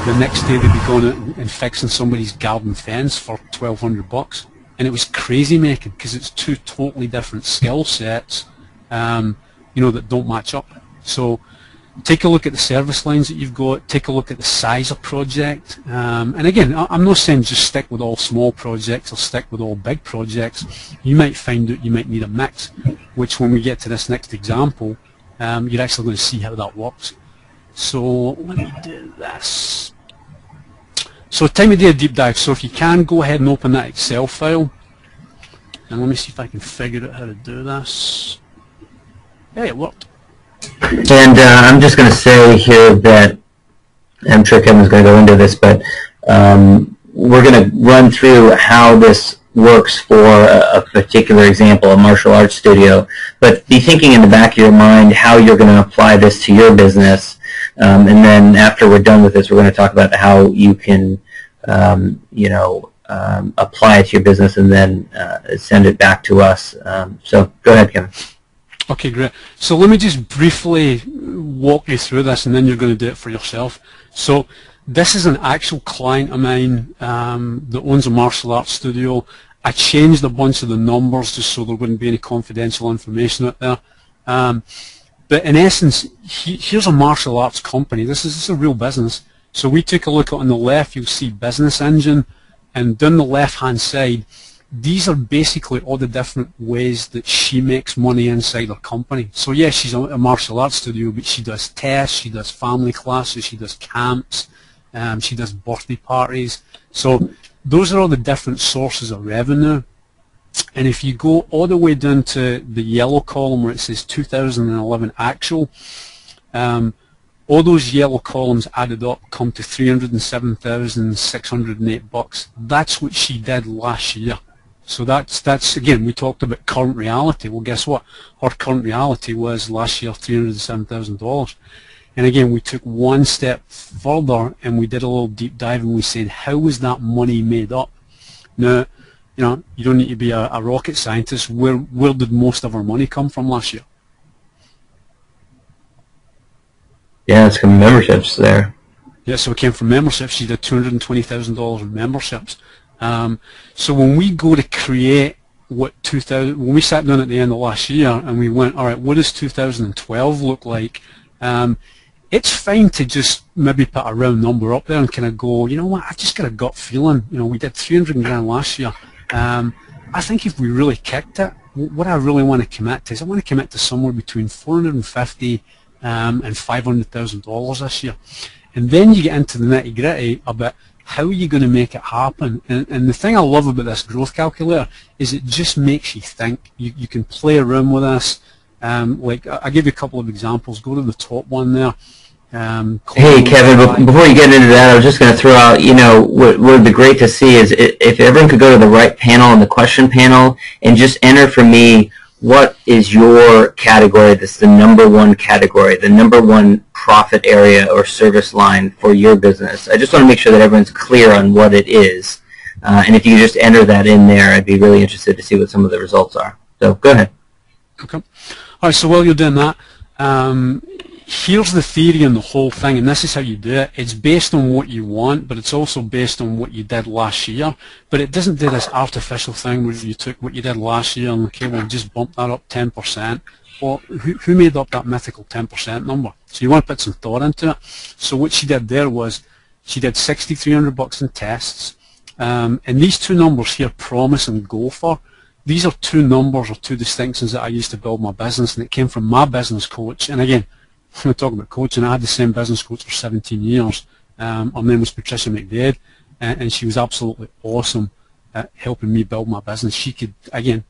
[SPEAKER 2] The next day they'd be going out and fixing somebody's garden fence for $1,200, and it was crazy making, because it's two totally different skill sets, that don't match up. So take a look at the service lines that you've got, take a look at the size of project, and again, I'm not saying just stick with all small projects or stick with all big projects. You might find out you might need a mix, which when we get to this next example, you're actually going to see how that works. So let me do this. So time to do a deep dive. So if you can, go ahead and open that Excel file, and let me see if I can figure out how to do this. Yeah, it worked.
[SPEAKER 1] And I'm just going to say here that I'm sure Kevin's going to go into this, but we're going to run through how this works for a particular example, a martial arts studio, but be thinking in the back of your mind how you're going to apply this to your business. And then after we're done with this, we're going to talk about how you can, apply it to your business and then send it back to us. So go ahead, Kevin.
[SPEAKER 2] Okay, great. So let me just briefly walk you through this, and then you're going to do it for yourself. So this is an actual client of mine that owns a martial arts studio. I changed a bunch of the numbers just so there wouldn't be any confidential information out there. But in essence, here's a martial arts company. This is a real business. So we took a look at, on the left, you'll see Business Engine, and down the left-hand side, these are basically all the different ways that she makes money inside her company. So yes, she's a martial arts studio, but she does tests, she does family classes, she does camps, she does birthday parties. So those are all the different sources of revenue. And if you go all the way down to the yellow column where it says 2011 actual, all those yellow columns added up come to $307,608. That's what she did last year. So that's again, we talked about current reality. Well, guess what? Her current reality was last year $307,000. And again, we took one step further and we did a little deep dive and we said, how was that money made up? Now, you don't need to be a rocket scientist. Where did most of our money come from last year?
[SPEAKER 1] Yeah, it's from memberships there.
[SPEAKER 2] Yeah, so it came from memberships. She did $220,000 in memberships. So when we go to create when we sat down at the end of last year and we went, all right, what does 2012 look like? It's fine to just maybe put a round number up there and kind of go, you know what, I've just got a gut feeling. We did 300 grand last year. I think if we really kicked it, what I really want to commit to is I want to commit to somewhere between $450,000 and $500,000 this year. And then you get into the nitty-gritty about how are you going to make it happen. And the thing I love about this growth calculator is it just makes you think. You can play around with this. Like I'll give you a couple of examples. Go to the top one there.
[SPEAKER 1] Hey Kevin, before you get into that, I was just going to throw out, what would be great to see is if everyone could go to the right panel and the question panel and just enter for me, what is your category that's the number one category, the number one profit area or service line for your business? I just want to make sure that everyone's clear on what it is. And if you could just enter that in there, I'd be really interested to see what some of the results are. So go ahead.
[SPEAKER 2] Okay. All right, so while you're doing that, here's the theory and the whole thing, and this is how you do it. It's based on what you want, but it's also based on what you did last year. But it doesn't do this artificial thing where you took what you did last year and, okay, we'll just bump that up 10%. Well, who made up that mythical 10% number? So you want to put some thought into it. So what she did there was she did $6,300 in tests. And these two numbers here, promise and gopher, these are two numbers or two distinctions that I used to build my business, and it came from my business coach. And again, when we talk about coaching, I had the same business coach for 17 years. Her name was Patricia McDade, and she was absolutely awesome at helping me build my business. She could, again,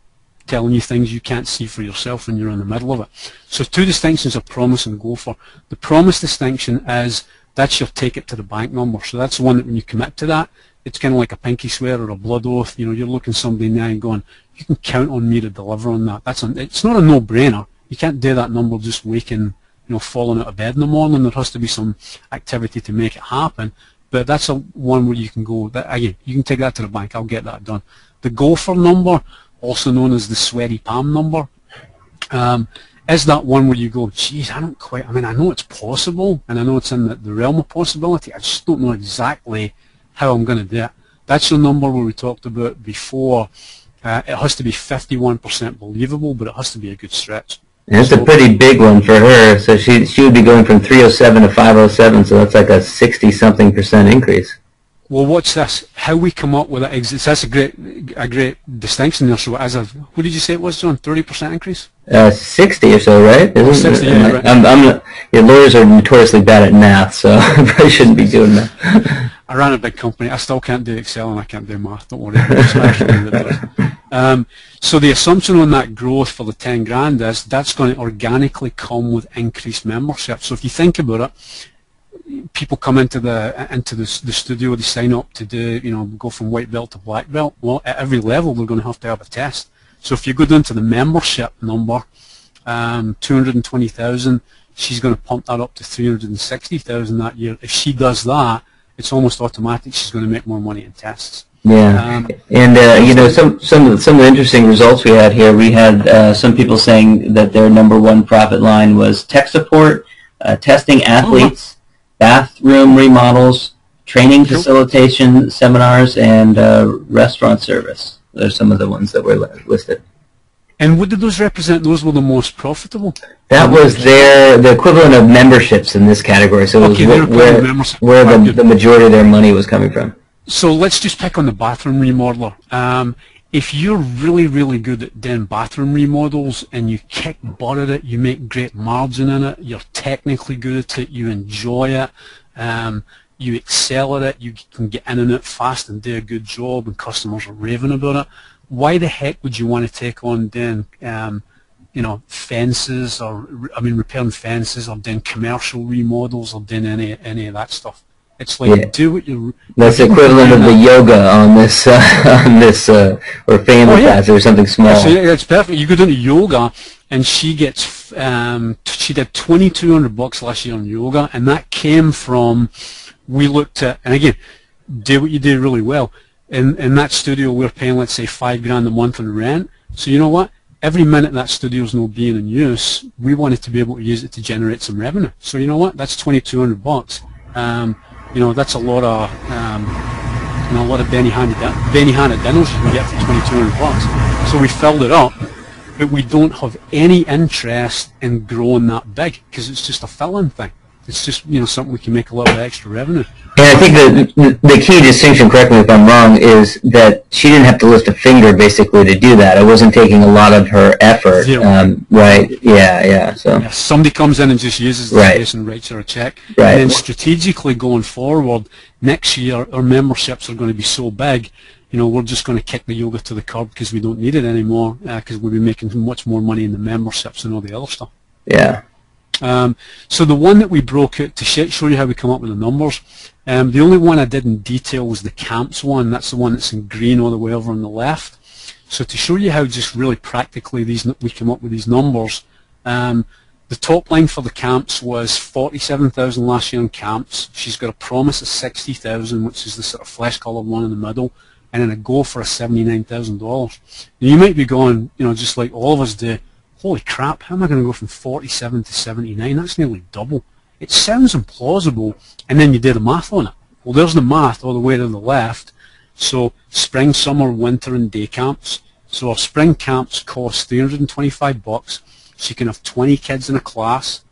[SPEAKER 2] telling you things you can't see for yourself when you're in the middle of it. So two distinctions are promise and gopher. The promise distinction is that's your take it to the bank number. So that's the one that when you commit to that, it's kind of like a pinky swear or a blood oath. You're looking somebody in the eye and going, you can count on me to deliver on that. It's not a no-brainer. You can't do that number just waking, falling out of bed in the morning. There has to be some activity to make it happen. But that's one where you can go, again, you can take that to the bank. I'll get that done. The gopher number, also known as the sweaty palm number, is that one where you go, geez, I know it's possible, and I know it's in the realm of possibility. I just don't know exactly how I'm going to do it. That's your number where we talked about before. It has to be 51% believable, but it has to be a good stretch.
[SPEAKER 1] That's a pretty big one for her. So she would be going from 307 to 507, so that's like a 60-something% increase.
[SPEAKER 2] Well, watch this. How we come up with that, that's a great distinction there. So what did you say it was, John? 30% increase?
[SPEAKER 1] 60 or so, right?
[SPEAKER 2] 60, yeah, right.
[SPEAKER 1] Your lawyers are notoriously bad at math, so I probably shouldn't be doing that.
[SPEAKER 2] I ran a big company. I still can't do Excel and I can't do math. Don't worry. So the assumption on that growth for the 10 grand is that's going to organically come with increased membership. So if you think about it, people come into the studio, they sign up to do, go from white belt to black belt. Well, at every level they're going to have a test. So if you go down to the membership number, 220,000, she's going to pump that up to 360,000 that year. If she does that, it's almost automatic she's going to make more money in tests.
[SPEAKER 1] Yeah, and some of the interesting results we had here. We had some people saying that their #1 profit line was tech support, testing athletes, bathroom remodels, training facilitation seminars, and restaurant service. Those are some of the ones that were listed.
[SPEAKER 2] And what did those represent? Those were the most profitable?
[SPEAKER 1] That was the equivalent of memberships in this category. So it was where the majority of their money was coming from.
[SPEAKER 2] So let's just pick on the bathroom remodeler. If you're really, really good at doing bathroom remodels and you kick butt at it, you make great margin in it, you're technically good at it, you enjoy it, you excel at it, you can get in and out fast and do a good job and customers are raving about it, why the heck would you want to take on doing fences or, repairing fences or doing commercial remodels or doing any of that stuff? It's like do what you.
[SPEAKER 1] That's the equivalent of the yoga on this or family or something small.
[SPEAKER 2] So it's perfect. You go down to yoga, and she gets she did $2,200 last year on yoga, and that came from we looked at, and again, do what you do really well. In that studio, we're paying, let's say, $5 grand a month in rent. So you know what? Every minute that studio's not being in use, we wanted to be able to use it to generate some revenue. So you know what? That's $2,200. That's a lot of Benihana dinners you can get for $2,200. So we filled it up, but we don't have any interest in growing that big because it's just a fill-in thing. It's just something we can make a little bit extra revenue.
[SPEAKER 1] And I think the key distinction, correct me if I'm wrong, is that she didn't have to lift a finger basically to do that. It wasn't taking a lot of her effort. Right? Yeah. So
[SPEAKER 2] somebody comes in and just uses the space and writes her a check.
[SPEAKER 1] Right.
[SPEAKER 2] And then strategically going forward, next year our memberships are going to be so big. We're just going to kick the yoga to the curb because we don't need it anymore because we'll be making much more money in the memberships and all the other stuff.
[SPEAKER 1] Yeah.
[SPEAKER 2] So the one that we broke out to show you how we come up with the numbers, the only one I did in detail was the camps one. That's the one that's in green all the way over on the left. So to show you how just really practically we come up with these numbers, the top line for the camps was 47,000 last year on camps. She's got a promise of 60,000, which is the sort of flesh-coloured one in the middle, and then a goal for a $79,000. You might be going, just like all of us do, holy crap, how am I going to go from 47 to 79? That's nearly double. It sounds implausible, and then you do the math on it. Well, there's the math all the way to the left. So spring, summer, winter, and day camps. So our spring camps cost $325. She can have 20 kids in a class.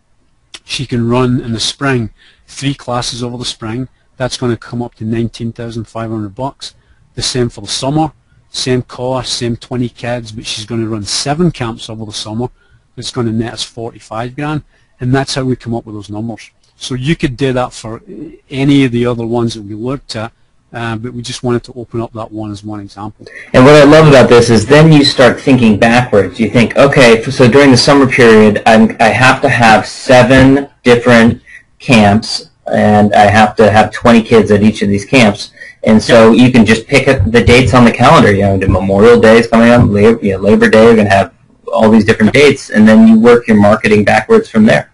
[SPEAKER 2] She can run in the spring 3 classes over the spring. That's going to come up to $19,500. The same for the summer. Same cost, same 20 kids, but she's going to run 7 camps over the summer. It's going to net us 45 grand, and that's how we come up with those numbers. So you could do that for any of the other ones that we looked at, but we just wanted to open up that one as one example.
[SPEAKER 1] And what I love about this is then you start thinking backwards. You think, okay, so during the summer period, I have to have 7 different camps, and I have to have 20 kids at each of these camps. And so you can just pick up the dates on the calendar. The Memorial Day is coming up, Labor Day, you're going to have all these different dates, and then you work your marketing backwards from there.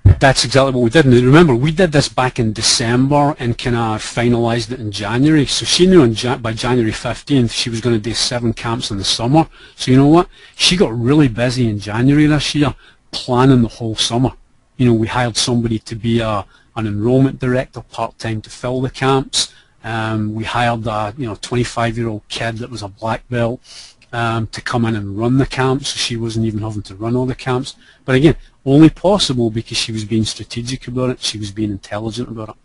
[SPEAKER 2] That's exactly what we did. And remember, we did this back in December and kind of finalized it in January. So she knew by January 15th she was going to do 7 camps in the summer. So you know what? She got really busy in January this year planning the whole summer. We hired somebody to be an enrollment director part-time to fill the camps. We hired a 25-year-old kid that was a black belt to come in and run the camps, so she wasn't even having to run all the camps. But again, only possible because she was being strategic about it, she was being intelligent about it.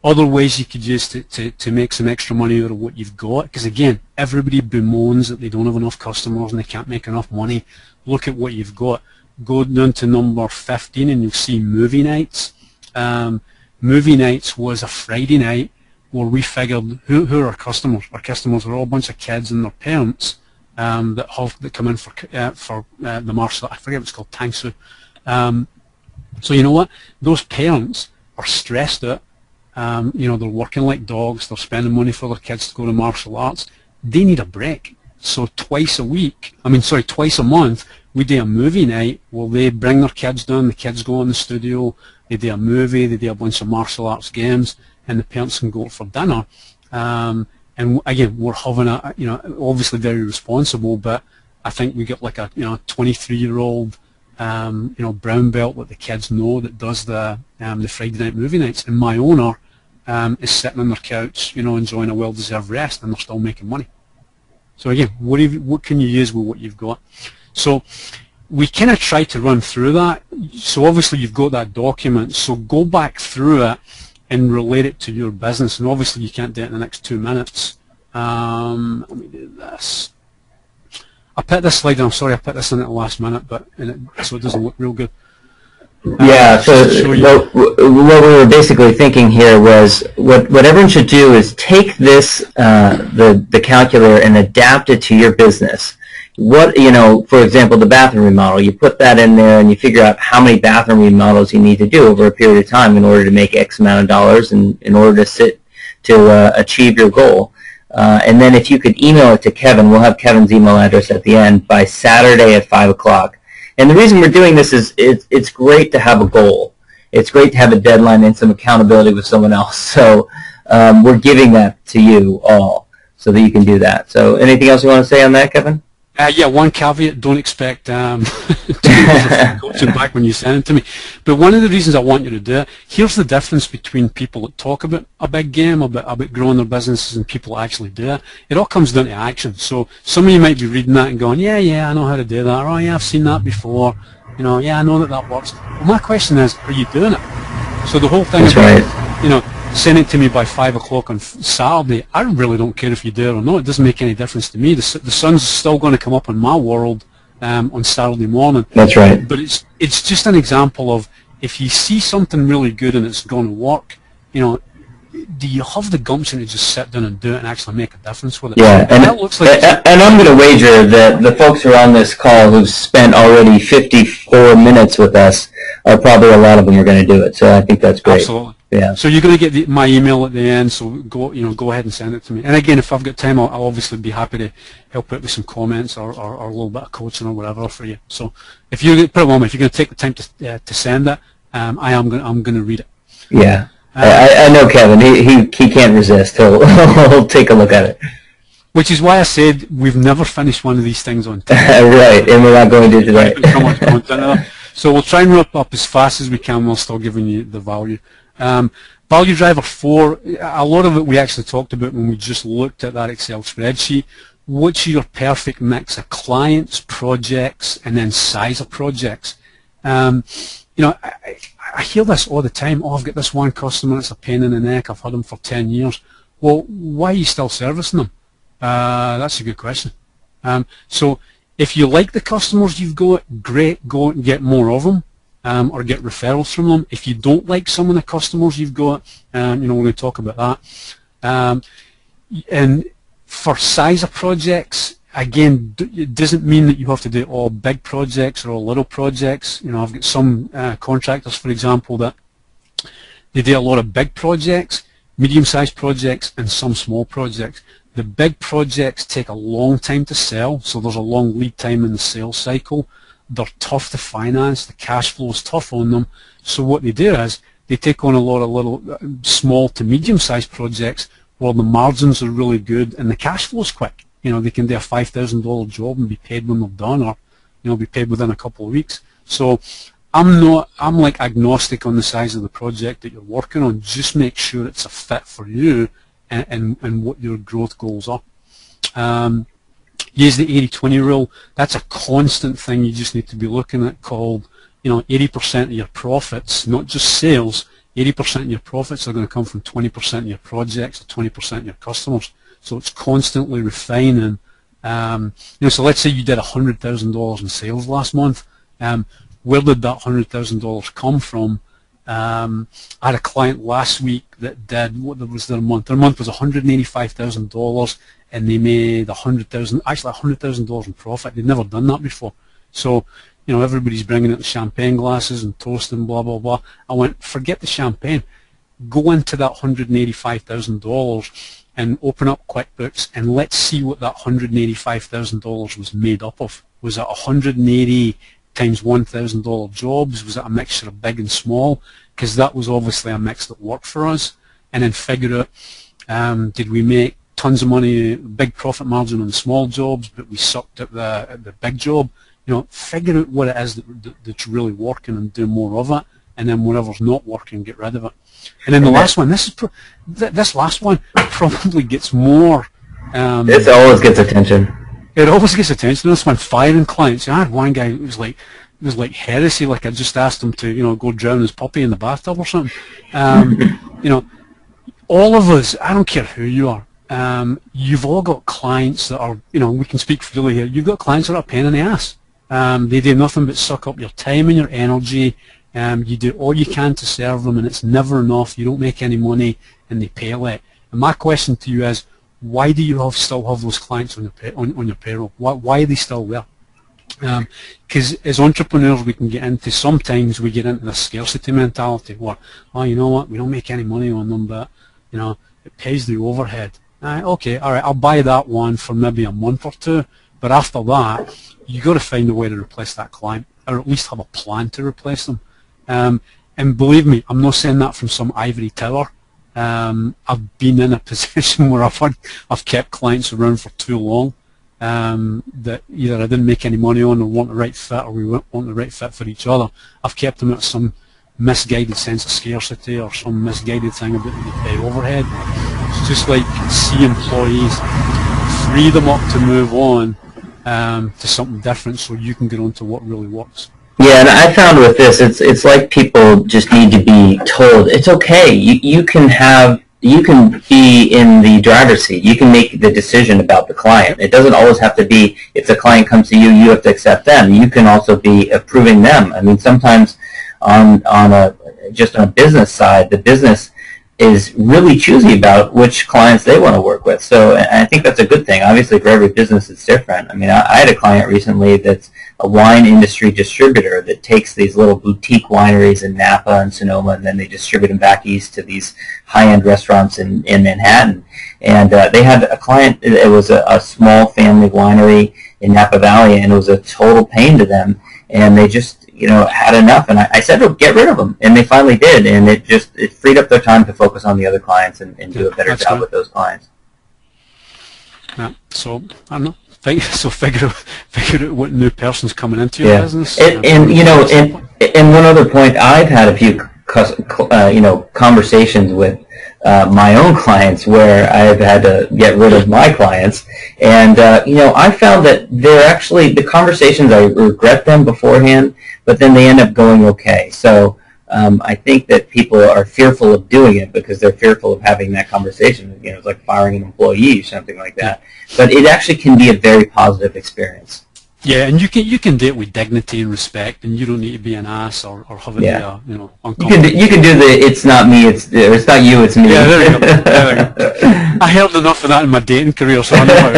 [SPEAKER 2] Other ways you could use to make some extra money out of what you've got, because again, everybody bemoans that they don't have enough customers and they can't make enough money. Look at what you've got. Go down to number 15 and you'll see movie nights. Movie nights was a Friday night where we figured who are our customers. Our customers are all a bunch of kids and their parents that come in for the martial art. I forget what it's called, Tang Soo. So you know what? Those parents are stressed out. You know, they're working like dogs. They're spending money for their kids to go to martial arts. They need a break. So twice a month, we do a movie night where they bring their kids down. The kids go in the studio. They do a movie. They do a bunch of martial arts games, and the parents can go out for dinner. And again, we're having a, you know, obviously very responsible, but I think we get like a, you know, 23-year-old, you know, brown belt that the kids know that does the Friday night movie nights, and my owner is sitting on their couch, you know, enjoying a well-deserved rest, and they're still making money. So again, what can you use with what you've got? So we kind of try to run through that. So obviously you've got that document, so go back through it and relate it to your business, and obviously you can't do it in the next 2 minutes. Let me do this. I put this slide in, I'm sorry I put this in at the last minute, so it doesn't look real good.
[SPEAKER 1] Yeah, so what we were basically thinking here was what everyone should do is take this, the calculator, and adapt it to your business. What, you know, for example, the bathroom remodel, you put that in there and you figure out how many bathroom remodels you need to do over a period of time in order to make X amount of dollars and in order to achieve your goal. And then if you could email it to Kevin, we'll have Kevin's email address at the end, by Saturday at 5 o'clock. And the reason we're doing this is it's great to have a goal. It's great to have a deadline and some accountability with someone else. So we're giving that to you all so that you can do that. So anything else you want to say on that, Kevin?
[SPEAKER 2] Yeah, one caveat, don't expect coaching back when you send it to me. But one of the reasons I want you to do it, here's the difference between people that talk about a big game, about growing their businesses, and people that actually do it. It all comes down to action. So some of you might be reading that and going, yeah, I know how to do that. Or, oh, yeah, I've seen that before. You know, yeah, I know that works. Well, my question is, are you doing it? So the whole thing
[SPEAKER 1] That's
[SPEAKER 2] about,
[SPEAKER 1] right.
[SPEAKER 2] you know, send it to me by 5 o'clock on Saturday, I really don't care if you do it or not. It doesn't make any difference to me. The sun's still going to come up in my world on Saturday morning.
[SPEAKER 1] That's right.
[SPEAKER 2] But it's just an example of, if you see something really good and it's going to work, you know, do you have the gumption to just sit down and do it and actually make a difference with it?
[SPEAKER 1] Yeah, and
[SPEAKER 2] that looks like
[SPEAKER 1] I'm going to wager that the folks who are on this call who've spent already 54 minutes with us are probably, a lot of them are going to do it. So I think that's great.
[SPEAKER 2] Absolutely.
[SPEAKER 1] Yeah.
[SPEAKER 2] So you're going to get my email at the end. So go ahead and send it to me. And again, if I've got time, I'll obviously be happy to help out with some comments or a little bit of coaching or whatever for you. So if you put a moment, if you're going to take the time to send it, I'm going to read it.
[SPEAKER 1] Yeah. I know Kevin. He can't resist. He'll take a look at it.
[SPEAKER 2] Which is why I said we've never finished one of these things on time.
[SPEAKER 1] Right, and we're not going to today.
[SPEAKER 2] So we'll try and wrap up as fast as we can while still giving you the value. Value driver 4, a lot of it we actually talked about when we just looked at that Excel spreadsheet. What's your perfect mix of clients, projects, and then size of projects? You know, I hear this all the time. Oh, I've got this one customer, it's a pain in the neck, I've had them for 10 years. Well, why are you still servicing them? That's a good question. So if you like the customers you've got, great, go out and get more of them, or get referrals from them. If you don't like some of the customers you've got, you know, we're going to talk about that. And for size of projects, again, it doesn't mean that you have to do all big projects or all little projects. You know, I've got some contractors, for example, that they do a lot of big projects, medium-sized projects, and some small projects. The big projects take a long time to sell, so there's a long lead time in the sales cycle. They're tough to finance. The cash flow is tough on them. So what they do is they take on a lot of little small to medium-sized projects where the margins are really good and the cash flow is quick. You know, they can do a $5,000 job and be paid when they're done, or, you know, be paid within a couple of weeks. So I'm like agnostic on the size of the project that you're working on. Just make sure it's a fit for you and what your growth goals are. Use the 80-20 rule. That's a constant thing you just need to be looking at, called, you know, 80% of your profits, not just sales, 80% of your profits are going to come from 20% of your projects or 20% of your customers. So it's constantly refining. You know, so let's say you did $100,000 in sales last month. Where did that $100,000 come from? I had a client last week that did, what was their month? Their month was $185,000, and they made $100,000 in profit. They'd never done that before. So, you know, everybody's bringing out the champagne glasses and toast and blah, blah, blah. I went, forget the champagne. Go into that $185,000 and open up QuickBooks, and let's see what that $185,000 was made up of. Was it 180 times $1,000 jobs? Was it a mixture of big and small? Because that was obviously a mix that worked for us. And then figure out, did we make tons of money, big profit margin on the small jobs, but we sucked at the big job? You know, figure out what it is that's really working and do more of it, and then whatever's not working, get rid of it. And then the last one, this last one probably gets more.
[SPEAKER 1] This always gets attention.
[SPEAKER 2] It always gets attention. This one, firing clients. I had one guy who was like, it was like heresy. Like I just asked him to, you know, go drown his puppy in the bathtub or something. You know, all of us. I don't care who you are. You've all got clients that are, you know, we can speak freely here. You've got clients that are a pain in the ass. They do nothing but suck up your time and your energy. You do all you can to serve them, and it's never enough. You don't make any money, and they pay late. And my question to you is, why do you still have those clients on your payroll? Why are they still there? Because as entrepreneurs, we can get into, sometimes we get into the scarcity mentality where, oh, you know what, we don't make any money on them, but, you know, it pays the overhead. Okay, all right, I'll buy that one for maybe a month or two, but after that, you got to find a way to replace that client, or at least have a plan to replace them. And believe me, I'm not saying that from some ivory tower. I've been in a position where I've kept clients around for too long, that either I didn't make any money on, or weren't the right fit, or we weren't the right fit for each other. I've kept them at some misguided sense of scarcity, or some misguided thing about the pay overhead. It's just like, see employees, free them up to move on to something different, so you can get on to what really works.
[SPEAKER 1] Yeah, and I found with this, it's like people just need to be told it's okay. You can be in the driver's seat. You can make the decision about the client. It doesn't always have to be, if the client comes to you, you have to accept them. You can also be approving them. I mean, sometimes just on a business side, the business is really choosy about which clients they want to work with. So I think that's a good thing. Obviously, for every business, it's different. I mean, I had a client recently that's a wine industry distributor that takes these little boutique wineries in Napa and Sonoma, and then they distribute them back east to these high-end restaurants in Manhattan. And they had a client, it was a small family winery in Napa Valley, and it was a total pain to them. And they just, you know, had enough. And I said, well, get rid of them. And they finally did. And it freed up their time to focus on the other clients and do a better job with those clients.
[SPEAKER 2] Yeah. So, I don't know. So figure out what new person's coming into your business.
[SPEAKER 1] And you know, and one other point, I've had a few you know, conversations with my own clients where I've had to get rid of my clients, and you know, I found that they're actually, the conversations, I regret them beforehand, but then they end up going okay. So I think that people are fearful of doing it because they're fearful of having that conversation. You know, it's like firing an employee or something like that. But it actually can be a very positive experience.
[SPEAKER 2] Yeah, and you can do it with dignity and respect, and you don't need to be an ass or have it be a, you know, uncomfortable.
[SPEAKER 1] You can do the it's not me, it's not you, it's me.
[SPEAKER 2] Yeah, there you go. There you go. I heard enough of that in my dating career, so I know how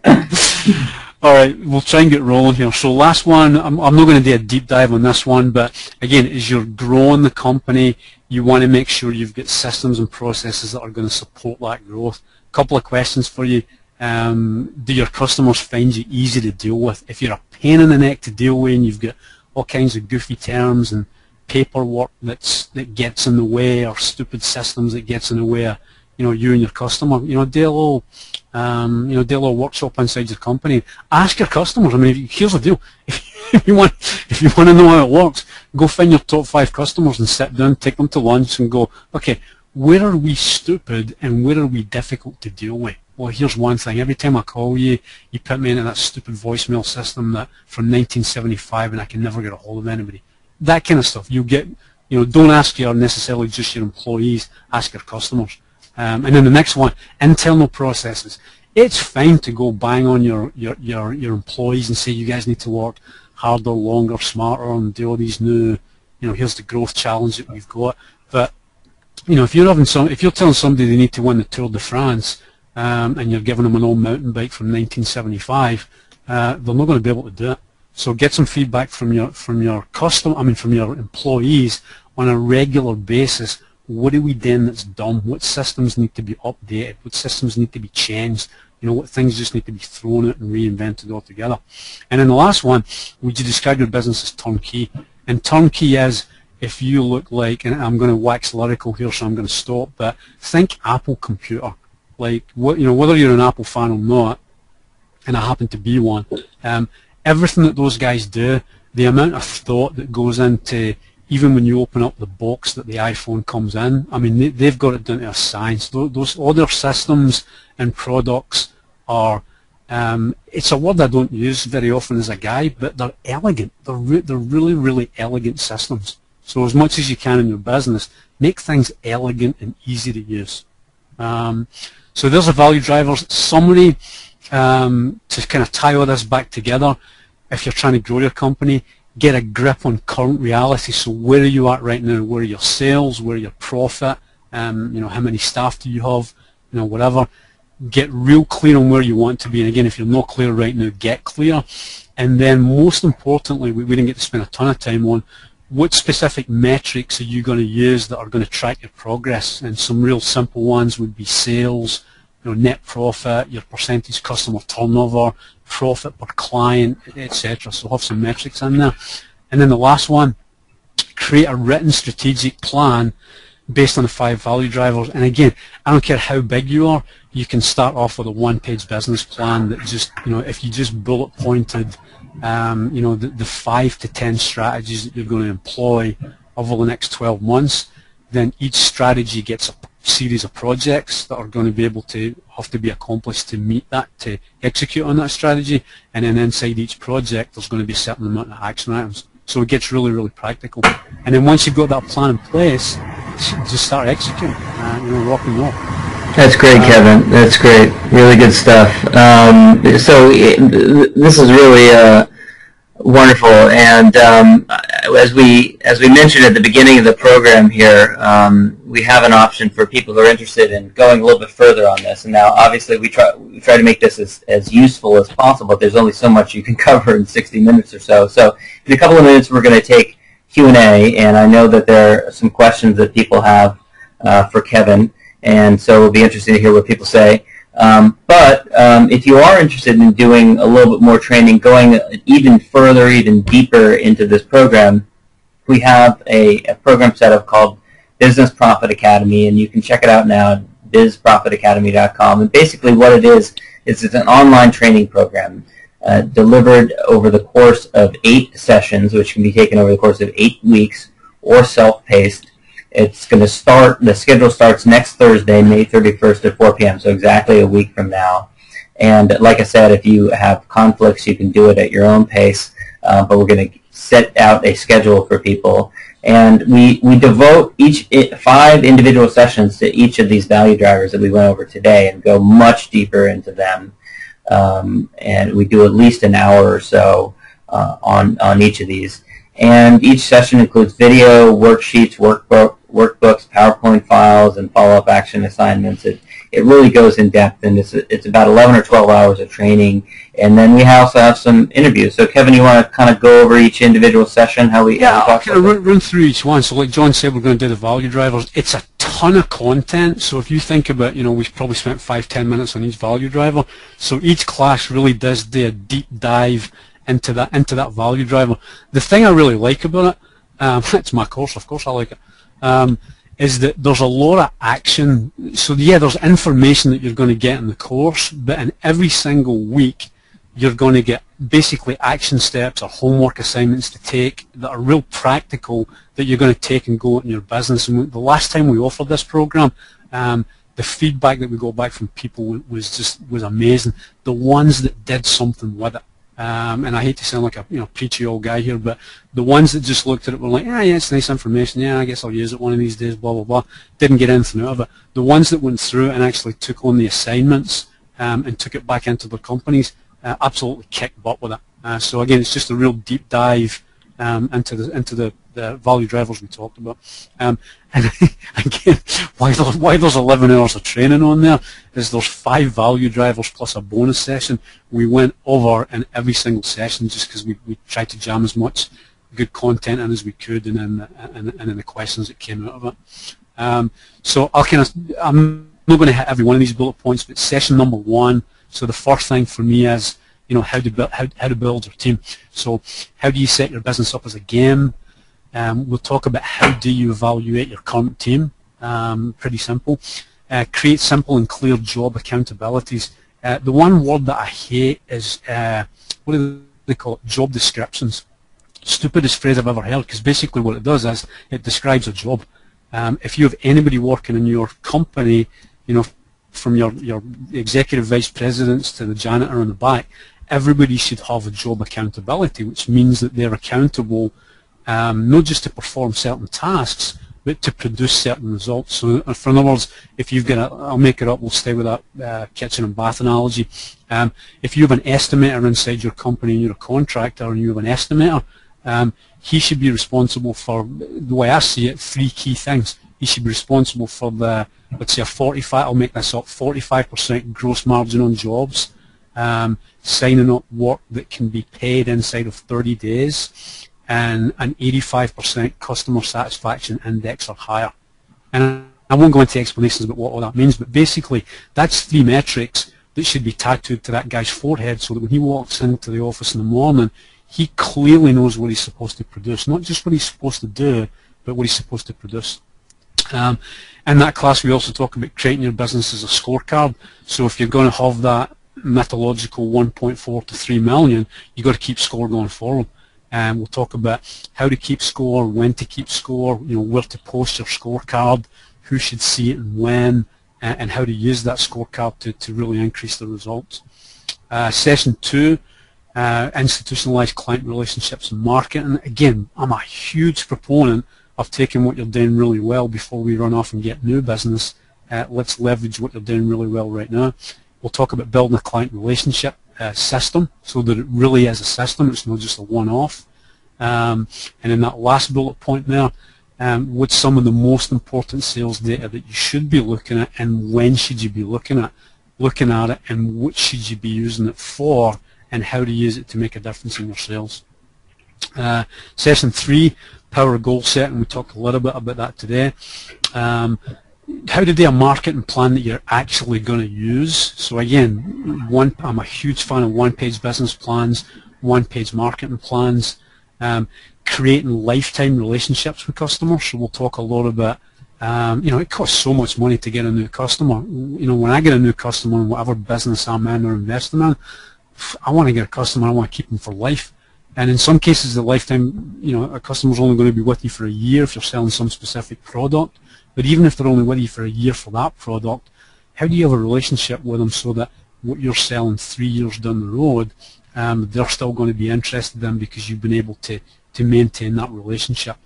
[SPEAKER 2] it. All right, we'll try and get rolling here. So last one, I'm not going to do a deep dive on this one, but again, as you're growing the company, you want to make sure you've got systems and processes that are going to support that growth. A couple of questions for you. Do your customers find you easy to deal with? If you're a pain in the neck to deal with and you've got all kinds of goofy terms and paperwork that gets in the way, or stupid systems that gets in the way of, you know, you and your customer, you know, do a little workshop inside your company. Ask your customers. I mean, here's the deal. If you want to know how it works, go find your top 5 customers and sit down, take them to lunch, and go, okay, where are we stupid and where are we difficult to deal with? Well, here's one thing. Every time I call you, you put me into that stupid voicemail system that from 1975, and I can never get a hold of anybody. That kind of stuff. You get, you know, don't ask necessarily just your employees. Ask your customers. And then the next one, internal processes. It's fine to go bang on your employees and say you guys need to work harder, longer, smarter, and do all these new here's the growth challenge that we've got. But if you're telling somebody they need to win the Tour de France, and you're giving them an old mountain bike from 1975, they're not going to be able to do it. So get some feedback from your from your employees on a regular basis. What are we doing that's dumb? What systems need to be updated? What systems need to be changed? What things just need to be thrown out and reinvented altogether. And then the last one, would you describe your business as turnkey? And turnkey is, if you look like, and I'm going to wax lyrical here, so I'm going to stop, but think Apple computer. Like, whether you're an Apple fan or not, and I happen to be one, everything that those guys do, the amount of thought that goes into, even when you open up the box that the iPhone comes in, I mean, they've got it down to a science. All their systems and products are, it's a word I don't use very often as a guy, but they're elegant. They're really, really elegant systems. So as much as you can in your business, make things elegant and easy to use. So there's a value drivers summary. To kind of tie all this back together, if you're trying to grow your company, get a grip on current reality. So where are you at right now? Where are your sales? Where are your profit? How many staff do you have? Whatever. Get real clear on where you want to be. And again, if you're not clear right now, get clear. And then most importantly, we didn't get to spend a ton of time on, what specific metrics are you going to use that are going to track your progress? And some real simple ones would be sales, net profit, your percentage customer turnover, profit per client, etc. So have some metrics in there. And then the last one, create a written strategic plan based on the 5 value drivers. And again, I don't care how big you are, you can start off with a one-page business plan that just, if you just bullet pointed, the 5 to 10 strategies that you're going to employ over the next 12 months, then each strategy gets a series of projects that are going to be able to have to be accomplished to meet that, to execute on that strategy. And then inside each project, there's going to be a certain amount of action items. So it gets really, really practical. And then once you've got that plan in place, just start executing, rock and roll.
[SPEAKER 1] That's great, Kevin. That's great. Really good stuff. This is really wonderful. And as we mentioned at the beginning of the program here, we have an option for people who are interested in going a little bit further on this. And now, obviously, we try to make this as useful as possible. There's only so much you can cover in 60 minutes or so. So in a couple of minutes, we're going to take Q&A, and I know that there are some questions that people have for Kevin. And so it'll be interesting to hear what people say. But if you are interested in doing a little bit more training, going even further, even deeper into this program, we have a program set up called Business Profit Academy, and you can check it out now at bizprofitacademy.com. And basically what it is it's an online training program delivered over the course of 8 sessions, which can be taken over the course of 8 weeks, or self-paced. It's going to start, the schedule starts next Thursday, May 31st at 4 p.m., so exactly a week from now. And like I said, if you have conflicts, you can do it at your own pace, but we're going to set out a schedule for people. And we devote 5 individual sessions to each of these value drivers that we went over today and go much deeper into them. And we do at least an hour or so on each of these. And each session includes video, worksheets, workbooks, PowerPoint files, and follow-up action assignments. It really goes in depth, and it's about 11 or 12 hours of training. And then we also have some interviews. So, Kevin, you want to kind of go over each individual session? I'll kind of
[SPEAKER 2] run through each one. So, like John said, we're going to do the value drivers. It's a ton of content. So, if you think about, we've probably spent 5-10 minutes on each value driver. So, each class really does do a deep dive into that value driver. The thing I really like about it, it's my course, of course I like it, is that there's a lot of action. So yeah, there's information that you're going to get in the course, but in every single week you're going to get basically action steps or homework assignments to take that are real practical, that you're going to take and go in your business. And the last time we offered this program, the feedback that we got back from people was amazing. The ones that did something with it. And I hate to sound like a preachy old guy here, but the ones that just looked at it were like, yeah, it's nice information, yeah, I guess I'll use it one of these days, blah, blah, blah, didn't get anything out of it. The ones that went through and actually took on the assignments and took it back into their companies absolutely kicked butt with it. So again, it's just a real deep dive into the the value drivers we talked about. And again, why there's 11 hours of training on there is there's 5 value drivers plus a bonus session. We went over in every single session just because we tried to jam as much good content in as we could, and in the questions that came out of it. So I'm not going to hit every one of these bullet points, but session number 1. So the first thing for me is, how to build your team. So how do you set your business up as a game? We'll talk about how do you evaluate your current team. Pretty simple. Create simple and clear job accountabilities. The one word that I hate is, what do they call it? Job descriptions. Stupidest phrase I've ever heard, because basically what it does is it describes a job. If you have anybody working in your company, from your executive vice presidents to the janitor in the back, everybody should have a job accountability, which means that they're accountable not just to perform certain tasks, but to produce certain results. So, for other words, if you've got I'll make it up, we'll stay with that kitchen and bath analogy. If you have an estimator inside your company and you're a contractor and you have an estimator, he should be responsible for, the way I see it, 3 key things. He should be responsible for the, let's say, 45% gross margin on jobs, signing up work that can be paid inside of 30 days, and an 85% customer satisfaction index or higher. And I won't go into explanations about what all that means, but basically that's 3 metrics that should be tattooed to that guy's forehead, so that when he walks into the office in the morning, he clearly knows what he's supposed to produce, not just what he's supposed to do, but what he's supposed to produce. In that class, we also talk about creating your business as a scorecard. So if you're going to have that mythological 1.4 to 3 million, you've got to keep score going forward. And we'll talk about how to keep score, when to keep score, where to post your scorecard, who should see it and when, and how to use that scorecard to really increase the results. Session 2, institutionalized client relationships and marketing. Again, I'm a huge proponent of taking what you're doing really well before we run off and get new business. Let's leverage what you're doing really well right now. We'll talk about building a client relationship system so that it really is a system, it's not just a one-off. And in that last bullet point there, what's some of the most important sales data that you should be looking at, and when should you be looking at it, and what should you be using it for, and how to use it to make a difference in your sales. Session 3, power of goal setting. We talked a little bit about that today. How to do a marketing plan that you're actually going to use. So again, I'm a huge fan of one-page business plans, one-page marketing plans, creating lifetime relationships with customers. So we'll talk a lot about, it costs so much money to get a new customer. When I get a new customer in whatever business I'm in or investing in, I want to get a customer, I want to keep them for life. And in some cases, the lifetime, a customer's only going to be with you for a year if you're selling some specific product. But even if they're only with you for a year for that product, how do you have a relationship with them so that what you're selling 3 years down the road, they're still going to be interested in because you've been able to maintain that relationship?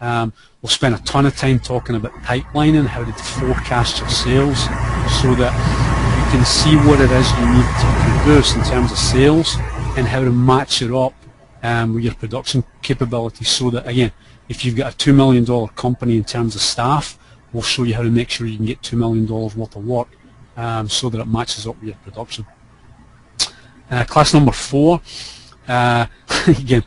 [SPEAKER 2] We'll spend a ton of time talking about pipelining, how to forecast your sales so that you can see what it is you need to produce in terms of sales and how to match it up with your production capabilities, so that, again, if you've got a $2 million company in terms of staff, we'll show you how to make sure you can get $2 million worth of work so that it matches up with your production. Class number 4, again,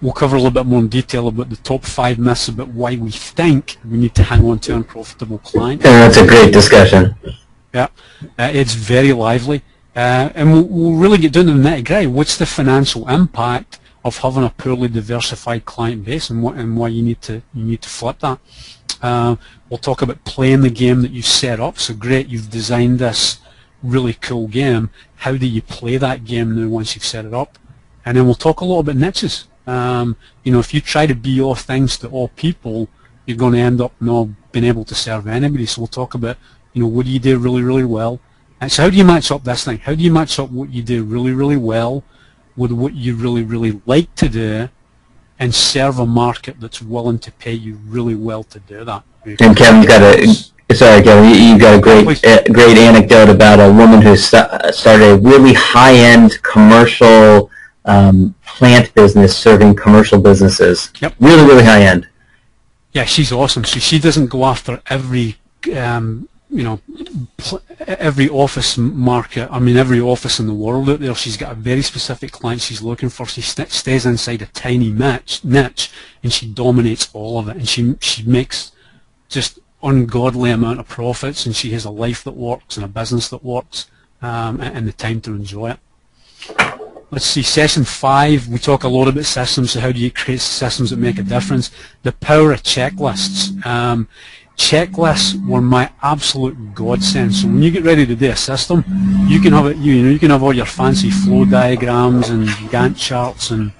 [SPEAKER 2] we'll cover a little bit more in detail about the top 5 myths about why we think we need to hang on to unprofitable clients.
[SPEAKER 1] Yeah, that's a great discussion.
[SPEAKER 2] Yeah, it's very lively. And we'll really get down to the nitty-gritty. What's the financial impact of having a poorly diversified client base, and why you need to flip that. We'll talk about playing the game that you set up. So great, you've designed this really cool game. How do you play that game now once you've set it up? And then we'll talk a lot about niches. If you try to be all things to all people, you're going to end up not being able to serve anybody. So we'll talk about, what do you do really, really well? And so how do you match up this thing? How do you match up what you do really, really well with what you really, really like to do, and serve a market that's willing to pay you really well to do that?
[SPEAKER 1] And Kevin's got you've got a great anecdote about a woman who started a really high-end commercial plant business serving commercial businesses.
[SPEAKER 2] Yep.
[SPEAKER 1] Really, really high-end.
[SPEAKER 2] Yeah, she's awesome. So she doesn't go after every, every office market. I mean, every office in the world out there. She's got a very specific client she's looking for. She stays inside a tiny niche, and she dominates all of it. And she makes just ungodly amount of profits, and she has a life that works and a business that works, and the time to enjoy it. Let's see, session 5, we talk a lot about systems. So how do you create systems that make a difference? The power of checklists. Checklists were my absolute godsend. So when you get ready to do a system, you can have it. You can have all your fancy flow diagrams and Gantt charts and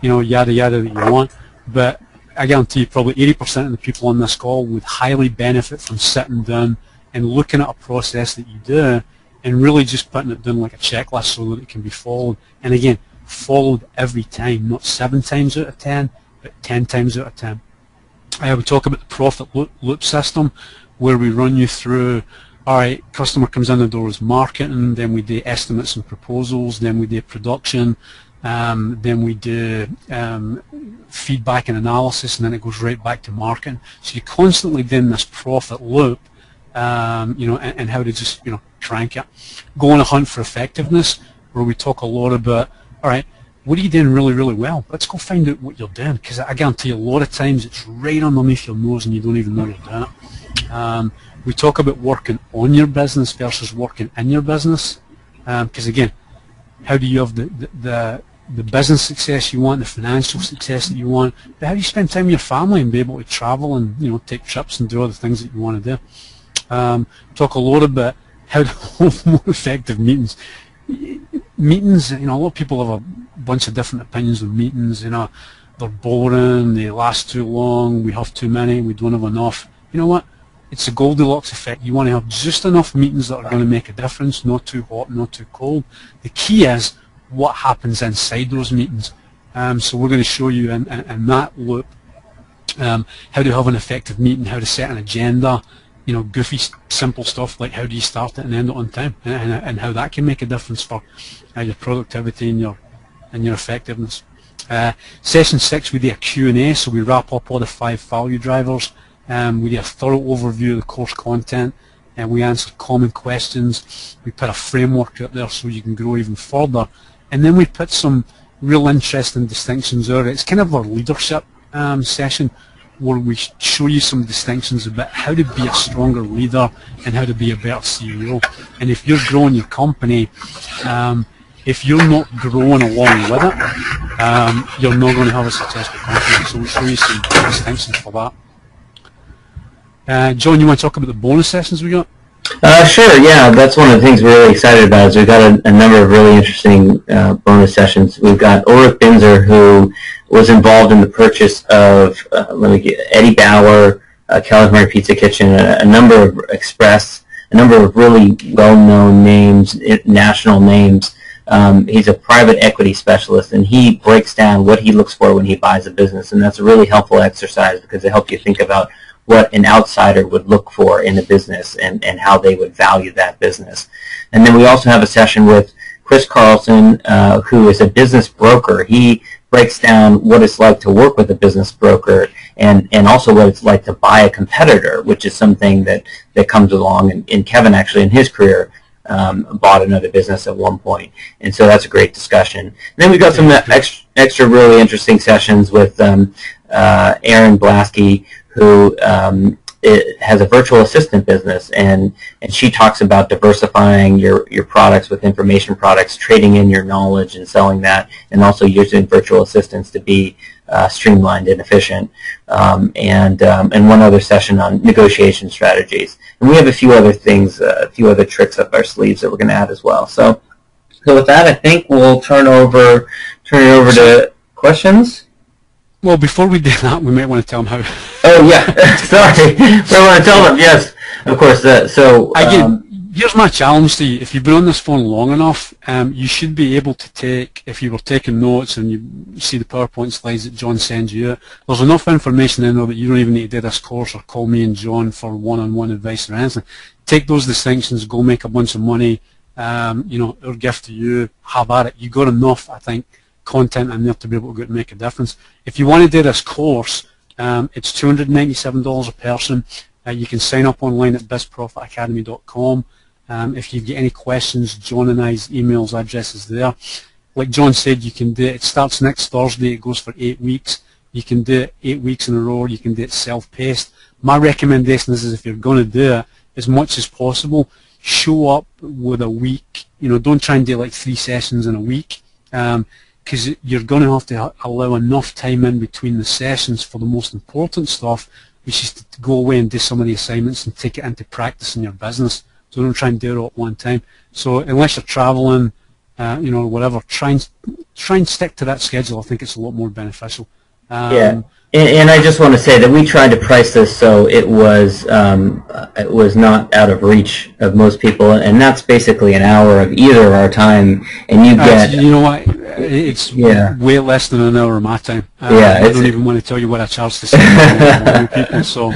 [SPEAKER 2] yada yada that you want. But I guarantee you, probably 80% of the people on this call would highly benefit from sitting down and looking at a process that you do, and really just putting it down like a checklist so that it can be followed. And again, followed every time, not 7 times out of 10, but 10 times out of 10. I would talk about the profit loop system, where we run you through, alright, customer comes in the door as marketing, then we do estimates and proposals, then we do production, then we do feedback and analysis, and then it goes right back to marketing. So you're constantly doing this profit loop, and how to just crank it. Go on a hunt for effectiveness, where we talk a lot about, all right, what are you doing really, really well? Let's go find out what you're doing, because I guarantee you a lot of times it's right underneath your nose and you don't even know you're doing it. We talk about working on your business versus working in your business, because again, how do you have the business success you want, the financial success that you want, but how do you spend time with your family and be able to travel and take trips and do other things that you want to do? Talk a lot about how to hold more effective meetings. Meetings, a lot of people have a bunch of different opinions of meetings. They're boring, they last too long, we have too many, we don't have enough. You know what? It's the Goldilocks effect. You want to have just enough meetings that are going to make a difference, not too hot, not too cold. The key is what happens inside those meetings. So we're going to show you in that loop how to have an effective meeting, how to set an agenda, goofy, simple stuff like how do you start it and end it on time, and how that can make a difference for your productivity and your effectiveness. Session 6, we do a Q&A, so we wrap up all the 5 value drivers. We do a thorough overview of the course content, and we answer common questions. We put a framework out there so you can grow even further, and then we put some real interesting distinctions out. It's kind of our leadership session, where we show you some distinctions about how to be a stronger leader and how to be a better CEO. And if you're growing your company, if you're not growing along with it, you're not going to have a successful company. So we'll show you some distinctions for that. John, you want to talk about the bonus sessions we got?
[SPEAKER 1] Sure, yeah. That's one of the things we're really excited about. Is we've got a number of really interesting bonus sessions. We've got Ulrich Binzer, who was involved in the purchase of Eddie Bauer, Kelly's Murray Pizza Kitchen, a number of Express, a number of really well-known names, national names. He's a private equity specialist, and he breaks down what he looks for when he buys a business, and that's a really helpful exercise because it helps you think about what an outsider would look for in a business and how they would value that business. And then we also have a session with Chris Carlson, who is a business broker. He breaks down what it's like to work with a business broker and also what it's like to buy a competitor, which is something that comes along. And Kevin actually in his career bought another business at one point. And so that's a great discussion. And then we've got some extra really interesting sessions with Aaron Blasky, who has a virtual assistant business, and she talks about diversifying your products with information products, trading in your knowledge and selling that, and also using virtual assistants to be streamlined and efficient. And one other session on negotiation strategies. And we have a few other things, a few other tricks up our sleeves that we're going to add as well. So with that, I think we'll turn it over to questions.
[SPEAKER 2] Well, before we do that, we might want to tell them how.
[SPEAKER 1] Oh, yeah. Sorry. We want to tell them, yes, of course.
[SPEAKER 2] Again, here's my challenge to you. If you've been on this phone long enough, you should be able to take, if you were taking notes and you see the PowerPoint slides that John sends you out, there's enough information in there that you don't even need to do this course or call me and John for one-on-one advice or anything. Take those distinctions, go make a bunch of money, our gift to you, have at it. You got enough, I think, content in there to be able to go and make a difference. If you want to do this course, It's $297 a person. You can sign up online at bizprofitacademy.com. If you get any questions, John and I's emails address is there. Like John said, you can do it. It starts next Thursday. It goes for 8 weeks. You can do it 8 weeks in a row. You can do it self-paced. My recommendation is if you're going to do it, as much as possible, show up with a week. Don't try and do like 3 sessions in a week, because you're going to have to allow enough time in between the sessions for the most important stuff, which is to go away and do some of the assignments and take it into practice in your business. So don't try and do it all at one time. So unless you're traveling, or whatever, try and stick to that schedule. I think it's a lot more beneficial.
[SPEAKER 1] Yeah, and I just want to say that we tried to price this so it was not out of reach of most people, and that's basically an hour of either of our time, and you get.
[SPEAKER 2] You know what? It's way less than an hour of my time.
[SPEAKER 1] I
[SPEAKER 2] don't even want to tell you what I charge to see people. So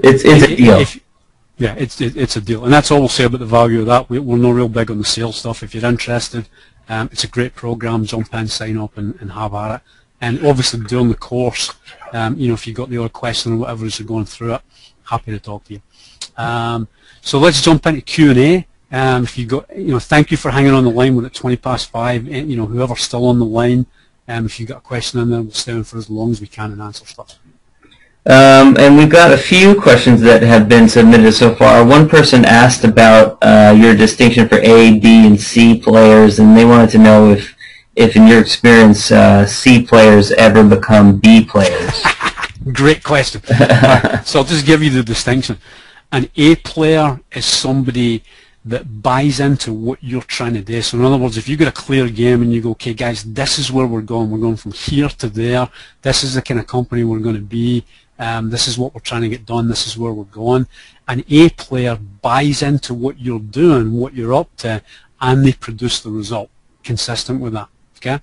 [SPEAKER 1] it's a deal.
[SPEAKER 2] Yeah, it's a deal, and that's all we'll say about the value of that. We're not real big on the sales stuff. If you're interested, it's a great program. Jump in, sign up, and have at it. And obviously during the course, if you've got the odd question or whatever as you're going through it, happy to talk to you. So let's jump into Q&A. If you got, thank you for hanging on the line. We're at 5:20, and whoever's still on the line, if you've got a question in there, we'll stay on for as long as we can and answer stuff.
[SPEAKER 1] And we've got a few questions that have been submitted so far. One person asked about your distinction for A, B, and C players, and they wanted to know if in your experience, C players ever become B players.
[SPEAKER 2] Great question. Right, so I'll just give you the distinction. An A player is somebody that buys into what you're trying to do. So in other words, if you've got a clear game and you go, okay guys, this is where we're going from here to there, this is the kind of company we're going to be, this is what we're trying to get done, this is where we're going. An A player buys into what you're doing, what you're up to, and they produce the result consistent with that. Okay?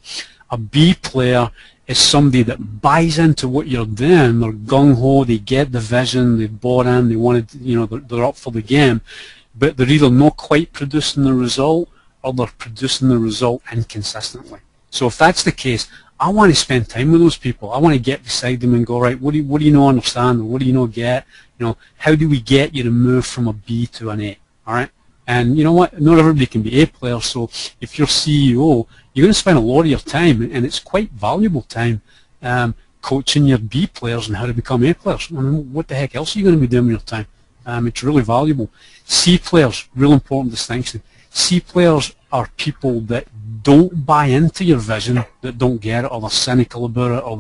[SPEAKER 2] A B player is somebody that buys into what you're doing. They're gung-ho, they get the vision, they've bought in, they wanted, they're up for the game, but they're either not quite producing the result or they're producing the result inconsistently. So if that's the case, I want to spend time with those people. I want to get beside them and go, right, what do you not understand, or what do you not get? How do we get you to move from a B to an A? All right? And you know what? Not everybody can be A players, so if you're CEO, you're going to spend a lot of your time, and it's quite valuable time, coaching your B players on how to become A players. I mean, what the heck else are you going to be doing with your time? It's really valuable. C players, real important distinction. C players are people that don't buy into your vision, that don't get it, or they're cynical about it, or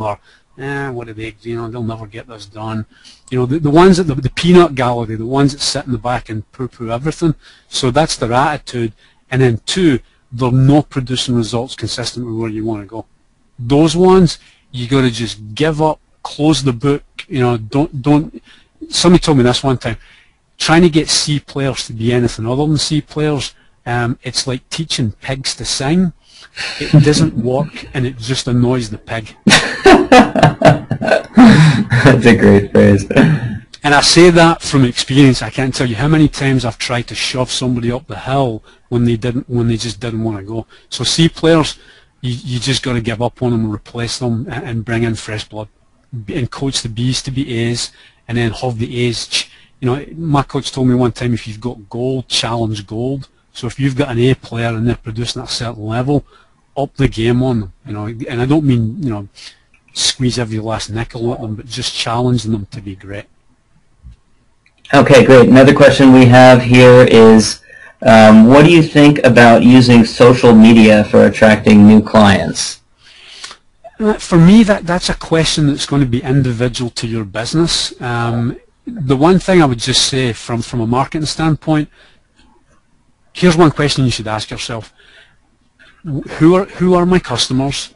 [SPEAKER 2] they're, what are they, they'll never get this done. The ones that, the peanut gallery, the ones that sit in the back and poo-poo everything, so that's their attitude. And then 2, they're not producing results consistent with where you want to go. Those ones, you got to just give up, close the book, don't, somebody told me this one time, trying to get C players to be anything other than C players, it's like teaching pigs to sing. It doesn't work, and it just annoys the pig.
[SPEAKER 1] That's a great phrase.
[SPEAKER 2] And I say that from experience. I can't tell you how many times I've tried to shove somebody up the hill when they just didn't want to go. So C players, you just got to give up on them and replace them and bring in fresh blood, and coach the Bs to be A's, and then have the A's. My coach told me one time, if you've got gold, challenge gold. So if you've got an A player and they're producing at a certain level, up the game on them. And I don't mean squeeze every last nickel at them, but just challenging them to be great.
[SPEAKER 1] Okay, great. Another question we have here is, what do you think about using social media for attracting new clients?
[SPEAKER 2] For me, that's a question that's going to be individual to your business. The one thing I would just say from a marketing standpoint, here's one question you should ask yourself. Who are my customers?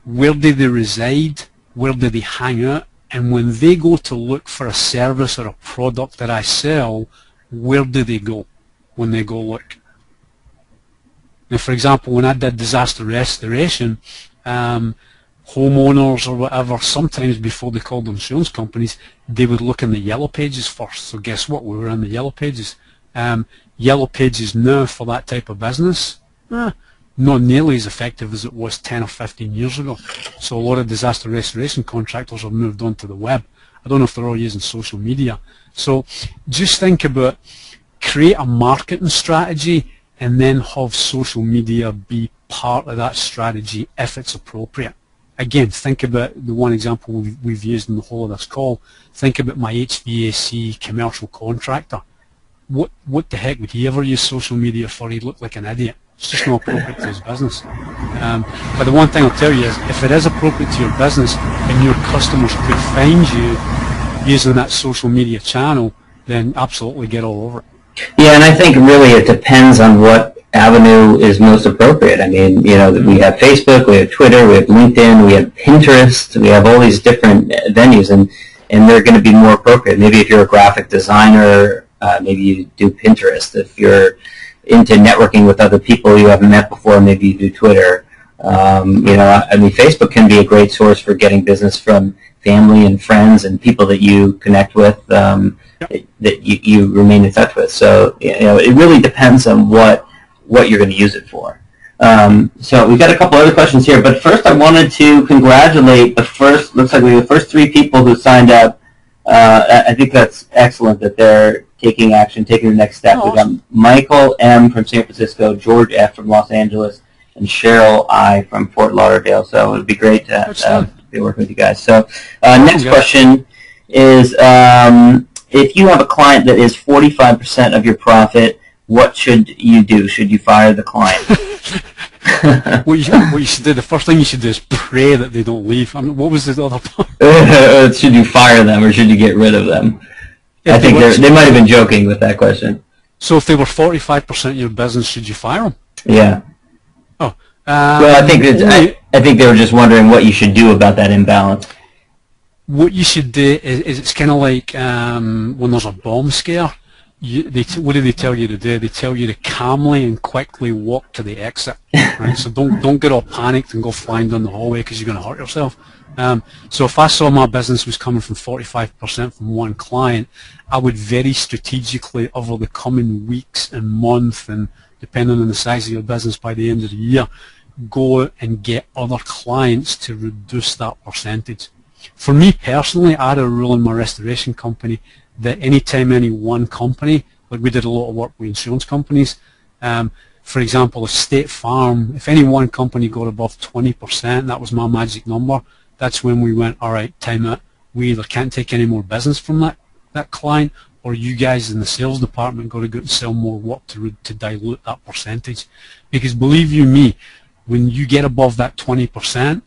[SPEAKER 2] Where do they reside? Where do they hang out? And when they go to look for a service or a product that I sell, where do they go when they go look? Now, for example, when I did disaster restoration, homeowners or whatever, sometimes before they called insurance companies, they would look in the yellow pages first. So guess what? We were in the yellow pages. Yellow pages now for that type of business, not nearly as effective as it was 10 or 15 years ago. So a lot of disaster restoration contractors have moved on to the web. I don't know if they're all using social media. So just think about, create a marketing strategy and then have social media be part of that strategy if it's appropriate. Again, think about the one example we've used in the whole of this call. Think about my HVAC commercial contractor. What the heck would he ever use social media for? He'd look like an idiot. It's just not appropriate to his business. But the one thing I'll tell you is, if it is appropriate to your business and your customers could find you using that social media channel, then absolutely get all over it.
[SPEAKER 1] Yeah, and I think really it depends on what avenue is most appropriate. I mean, you know, we have Facebook, we have Twitter, we have LinkedIn, we have Pinterest, we have all these different venues, and they're going to be more appropriate. Maybe if you're a graphic designer, maybe you do Pinterest. If you're into networking with other people you haven't met before, maybe you do Twitter. You know, I mean, Facebook can be a great source for getting business from family and friends and people that you connect with, that you remain in touch with. So, you know, it really depends on what you're going to use it for. So we've got a couple other questions here, but first I wanted to congratulate looks like we have the first 3 people who signed up. I think that's excellent that they're taking action, taking the next step. We've got Michael M. from San Francisco, George F. from Los Angeles, and Cheryl I. from Fort Lauderdale. So it would be great to be working with you guys. So next question is, if you have a client that is 45% of your profit, what should you do? Should you fire the client?
[SPEAKER 2] What you should do, the first thing you should do is pray that they don't leave. I mean, what was the other part?
[SPEAKER 1] Should you fire them or should you get rid of them? I think they might have been joking with that question.
[SPEAKER 2] So if they were 45% of your business, should you fire them?
[SPEAKER 1] Yeah.
[SPEAKER 2] Oh.
[SPEAKER 1] Well, I think they were just wondering what you should do about that imbalance.
[SPEAKER 2] What you should do is it's kind of like when there's a bomb scare. What do they tell you to do? They tell you to calmly and quickly walk to the exit. Right? So don't get all panicked and go flying down the hallway because you're going to hurt yourself. So if I saw my business was coming from 45% from one client, I would very strategically, over the coming weeks and months, and depending on the size of your business by the end of the year, go and get other clients to reduce that percentage. For me personally, I had a rule in my restoration company that anytime any one company, like we did a lot of work with insurance companies, for example, a State Farm, if any one company got above 20%, that was my magic number, that's when we went, all right, time out. We either can't take any more business from that client, or you guys in the sales department got to go and sell more work to dilute that percentage. Because believe you me, when you get above that 20%,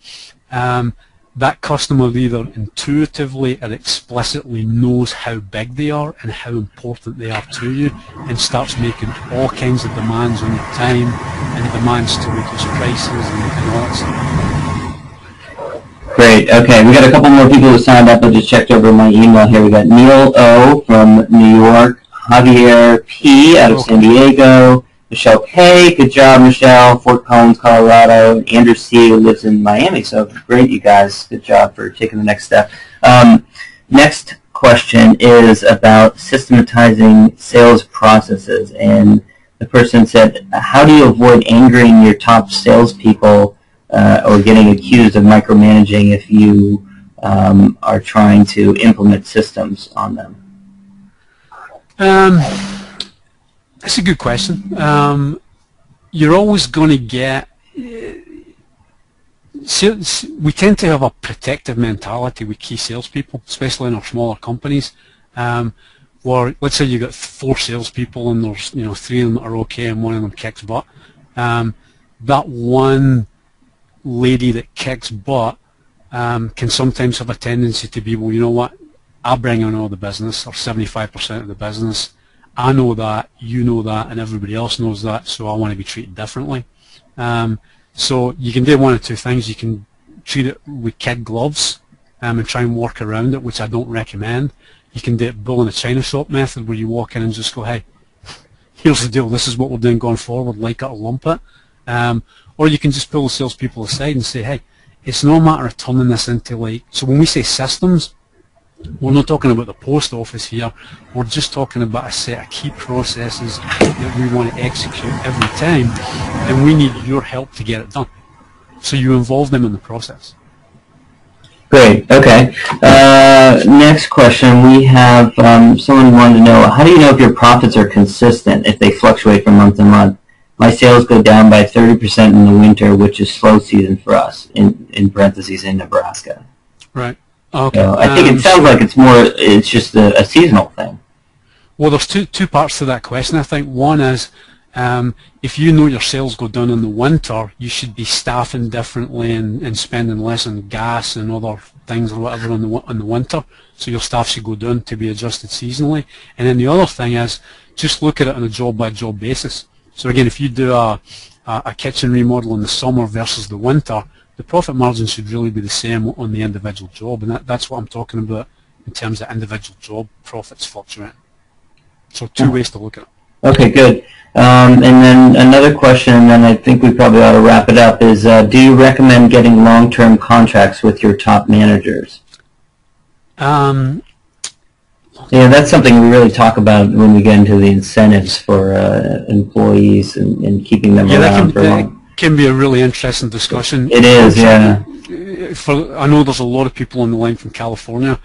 [SPEAKER 2] that customer either intuitively or explicitly knows how big they are and how important they are to you, and starts making all kinds of demands on your time and demands to reduce prices and all that stuff.
[SPEAKER 1] Great. Okay, we got a couple more people who signed up. I just checked over my email here. We got Neil O. from New York, Javier P. out of San Diego, Michelle K. Good job, Michelle. Fort Collins, Colorado. And Andrew C. who lives in Miami. So great, you guys. Good job for taking the next step. Next question is about systematizing sales processes. And the person said, how do you avoid angering your top salespeople or getting accused of micromanaging if you are trying to implement systems on them?
[SPEAKER 2] That's a good question. You're always going to get... we tend to have a protective mentality with key salespeople, especially in our smaller companies. Where, let's say you got 4 salespeople and there's 3 of them are okay and 1 of them kicks butt. That one lady that kicks butt can sometimes have a tendency to be, well, you know what, I bring in all the business, or 75% of the business. I know that, you know that, and everybody else knows that, so I want to be treated differently. So you can do one of 2 things. You can treat it with kid gloves and try and work around it, which I don't recommend. You can do it bull in a china shop method, where you walk in and just go, hey, here's the deal, this is what we're doing going forward, like it or lump it. Or you can just pull the salespeople aside and say, hey, it's no matter of turning this into, like, so when we say systems, We're not talking about the post office here. We're just talking about a set of key processes that we want to execute every time, and we need your help to get it done. So you involve them in the process.
[SPEAKER 1] Great. Okay. Next question. We have someone wanted to know, how do you know if your profits are consistent if they fluctuate from month to month? My sales go down by 30% in the winter, which is slow season for us, in parentheses, in Nebraska.
[SPEAKER 2] Right. Okay.
[SPEAKER 1] So I think it sounds like it's just a seasonal thing.
[SPEAKER 2] Well, there's two parts to that question. I think one is, if you know your sales go down in the winter, you should be staffing differently and spending less on gas and other things or whatever in the winter. So your staff should go down to be adjusted seasonally. And then the other thing is, just look at it on a job-by-job basis. So again, if you do a kitchen remodel in the summer versus the winter, the profit margin should really be the same on the individual job, and that's what I'm talking about in terms of individual job profits fluctuating. So two ways to look at it.
[SPEAKER 1] Okay, good. And then another question, and then I think we probably ought to wrap it up, is do you recommend getting long-term contracts with your top managers? Yeah, that's something we really talk about when we get into the incentives for employees and keeping them around for long.
[SPEAKER 2] Can be a really interesting discussion.
[SPEAKER 1] It is, yeah.
[SPEAKER 2] I know there's a lot of people on the line from California.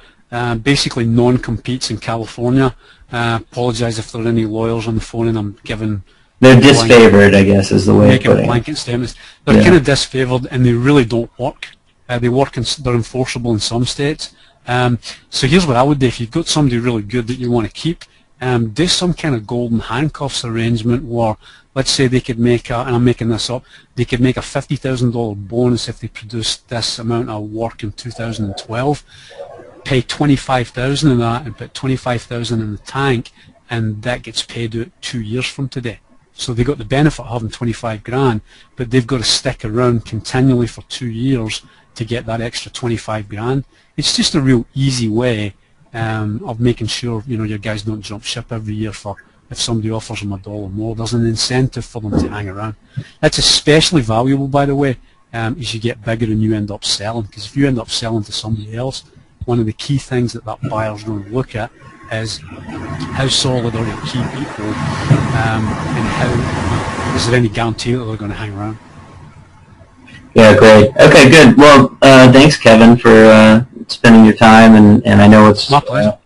[SPEAKER 2] Basically, non-competes in California. Apologize if there are any lawyers on the phone, and I'm giving.
[SPEAKER 1] They're disfavored, I guess, is the way of putting it.
[SPEAKER 2] Making blanket statements. They're kind of disfavored, and they really don't work. They're enforceable in some states. So here's what I would do: if you've got somebody really good that you want to keep, do some kind of golden handcuffs arrangement where, let's say they could make and I'm making this up, they could make a $50,000 bonus if they produced this amount of work in 2012, pay $25,000 in that and put $25,000 in the tank, and that gets paid out 2 years from today. So they got the benefit of having 25 grand, but they've got to stick around continually for 2 years to get that extra 25 grand. It's just a real easy way of making sure your guys don't jump ship every year for if somebody offers them $1 more. There's an incentive for them to hang around. That's especially valuable, by the way, as you get bigger and you end up selling. Because if you end up selling to somebody else, one of the key things that buyer's going to look at is how solid are your key people, and how is there any guarantee that they're going to hang around.
[SPEAKER 1] Yeah, great. Okay, good. Well, thanks, Kevin, for spending your time, and I know it's
[SPEAKER 2] my pleasure.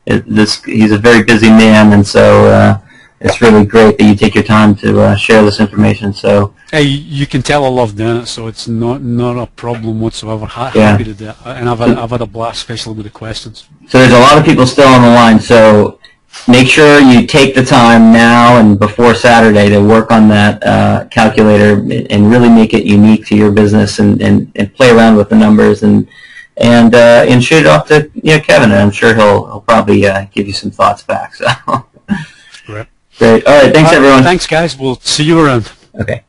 [SPEAKER 1] He's a very busy man, and so it's really great that you take your time to share this information. So
[SPEAKER 2] hey, you can tell I love doing it, so it's not a problem whatsoever. Happy to do it, and I've had a blast, especially with the questions.
[SPEAKER 1] So there's a lot of people still on the line, so make sure you take the time now and before Saturday to work on that calculator and really make it unique to your business, and play around with the numbers and shoot it off to Kevin, and I'm sure he'll probably give you some thoughts back. So
[SPEAKER 2] Great.
[SPEAKER 1] All right, thanks everyone.
[SPEAKER 2] Thanks, guys. We'll see you around.
[SPEAKER 1] Okay.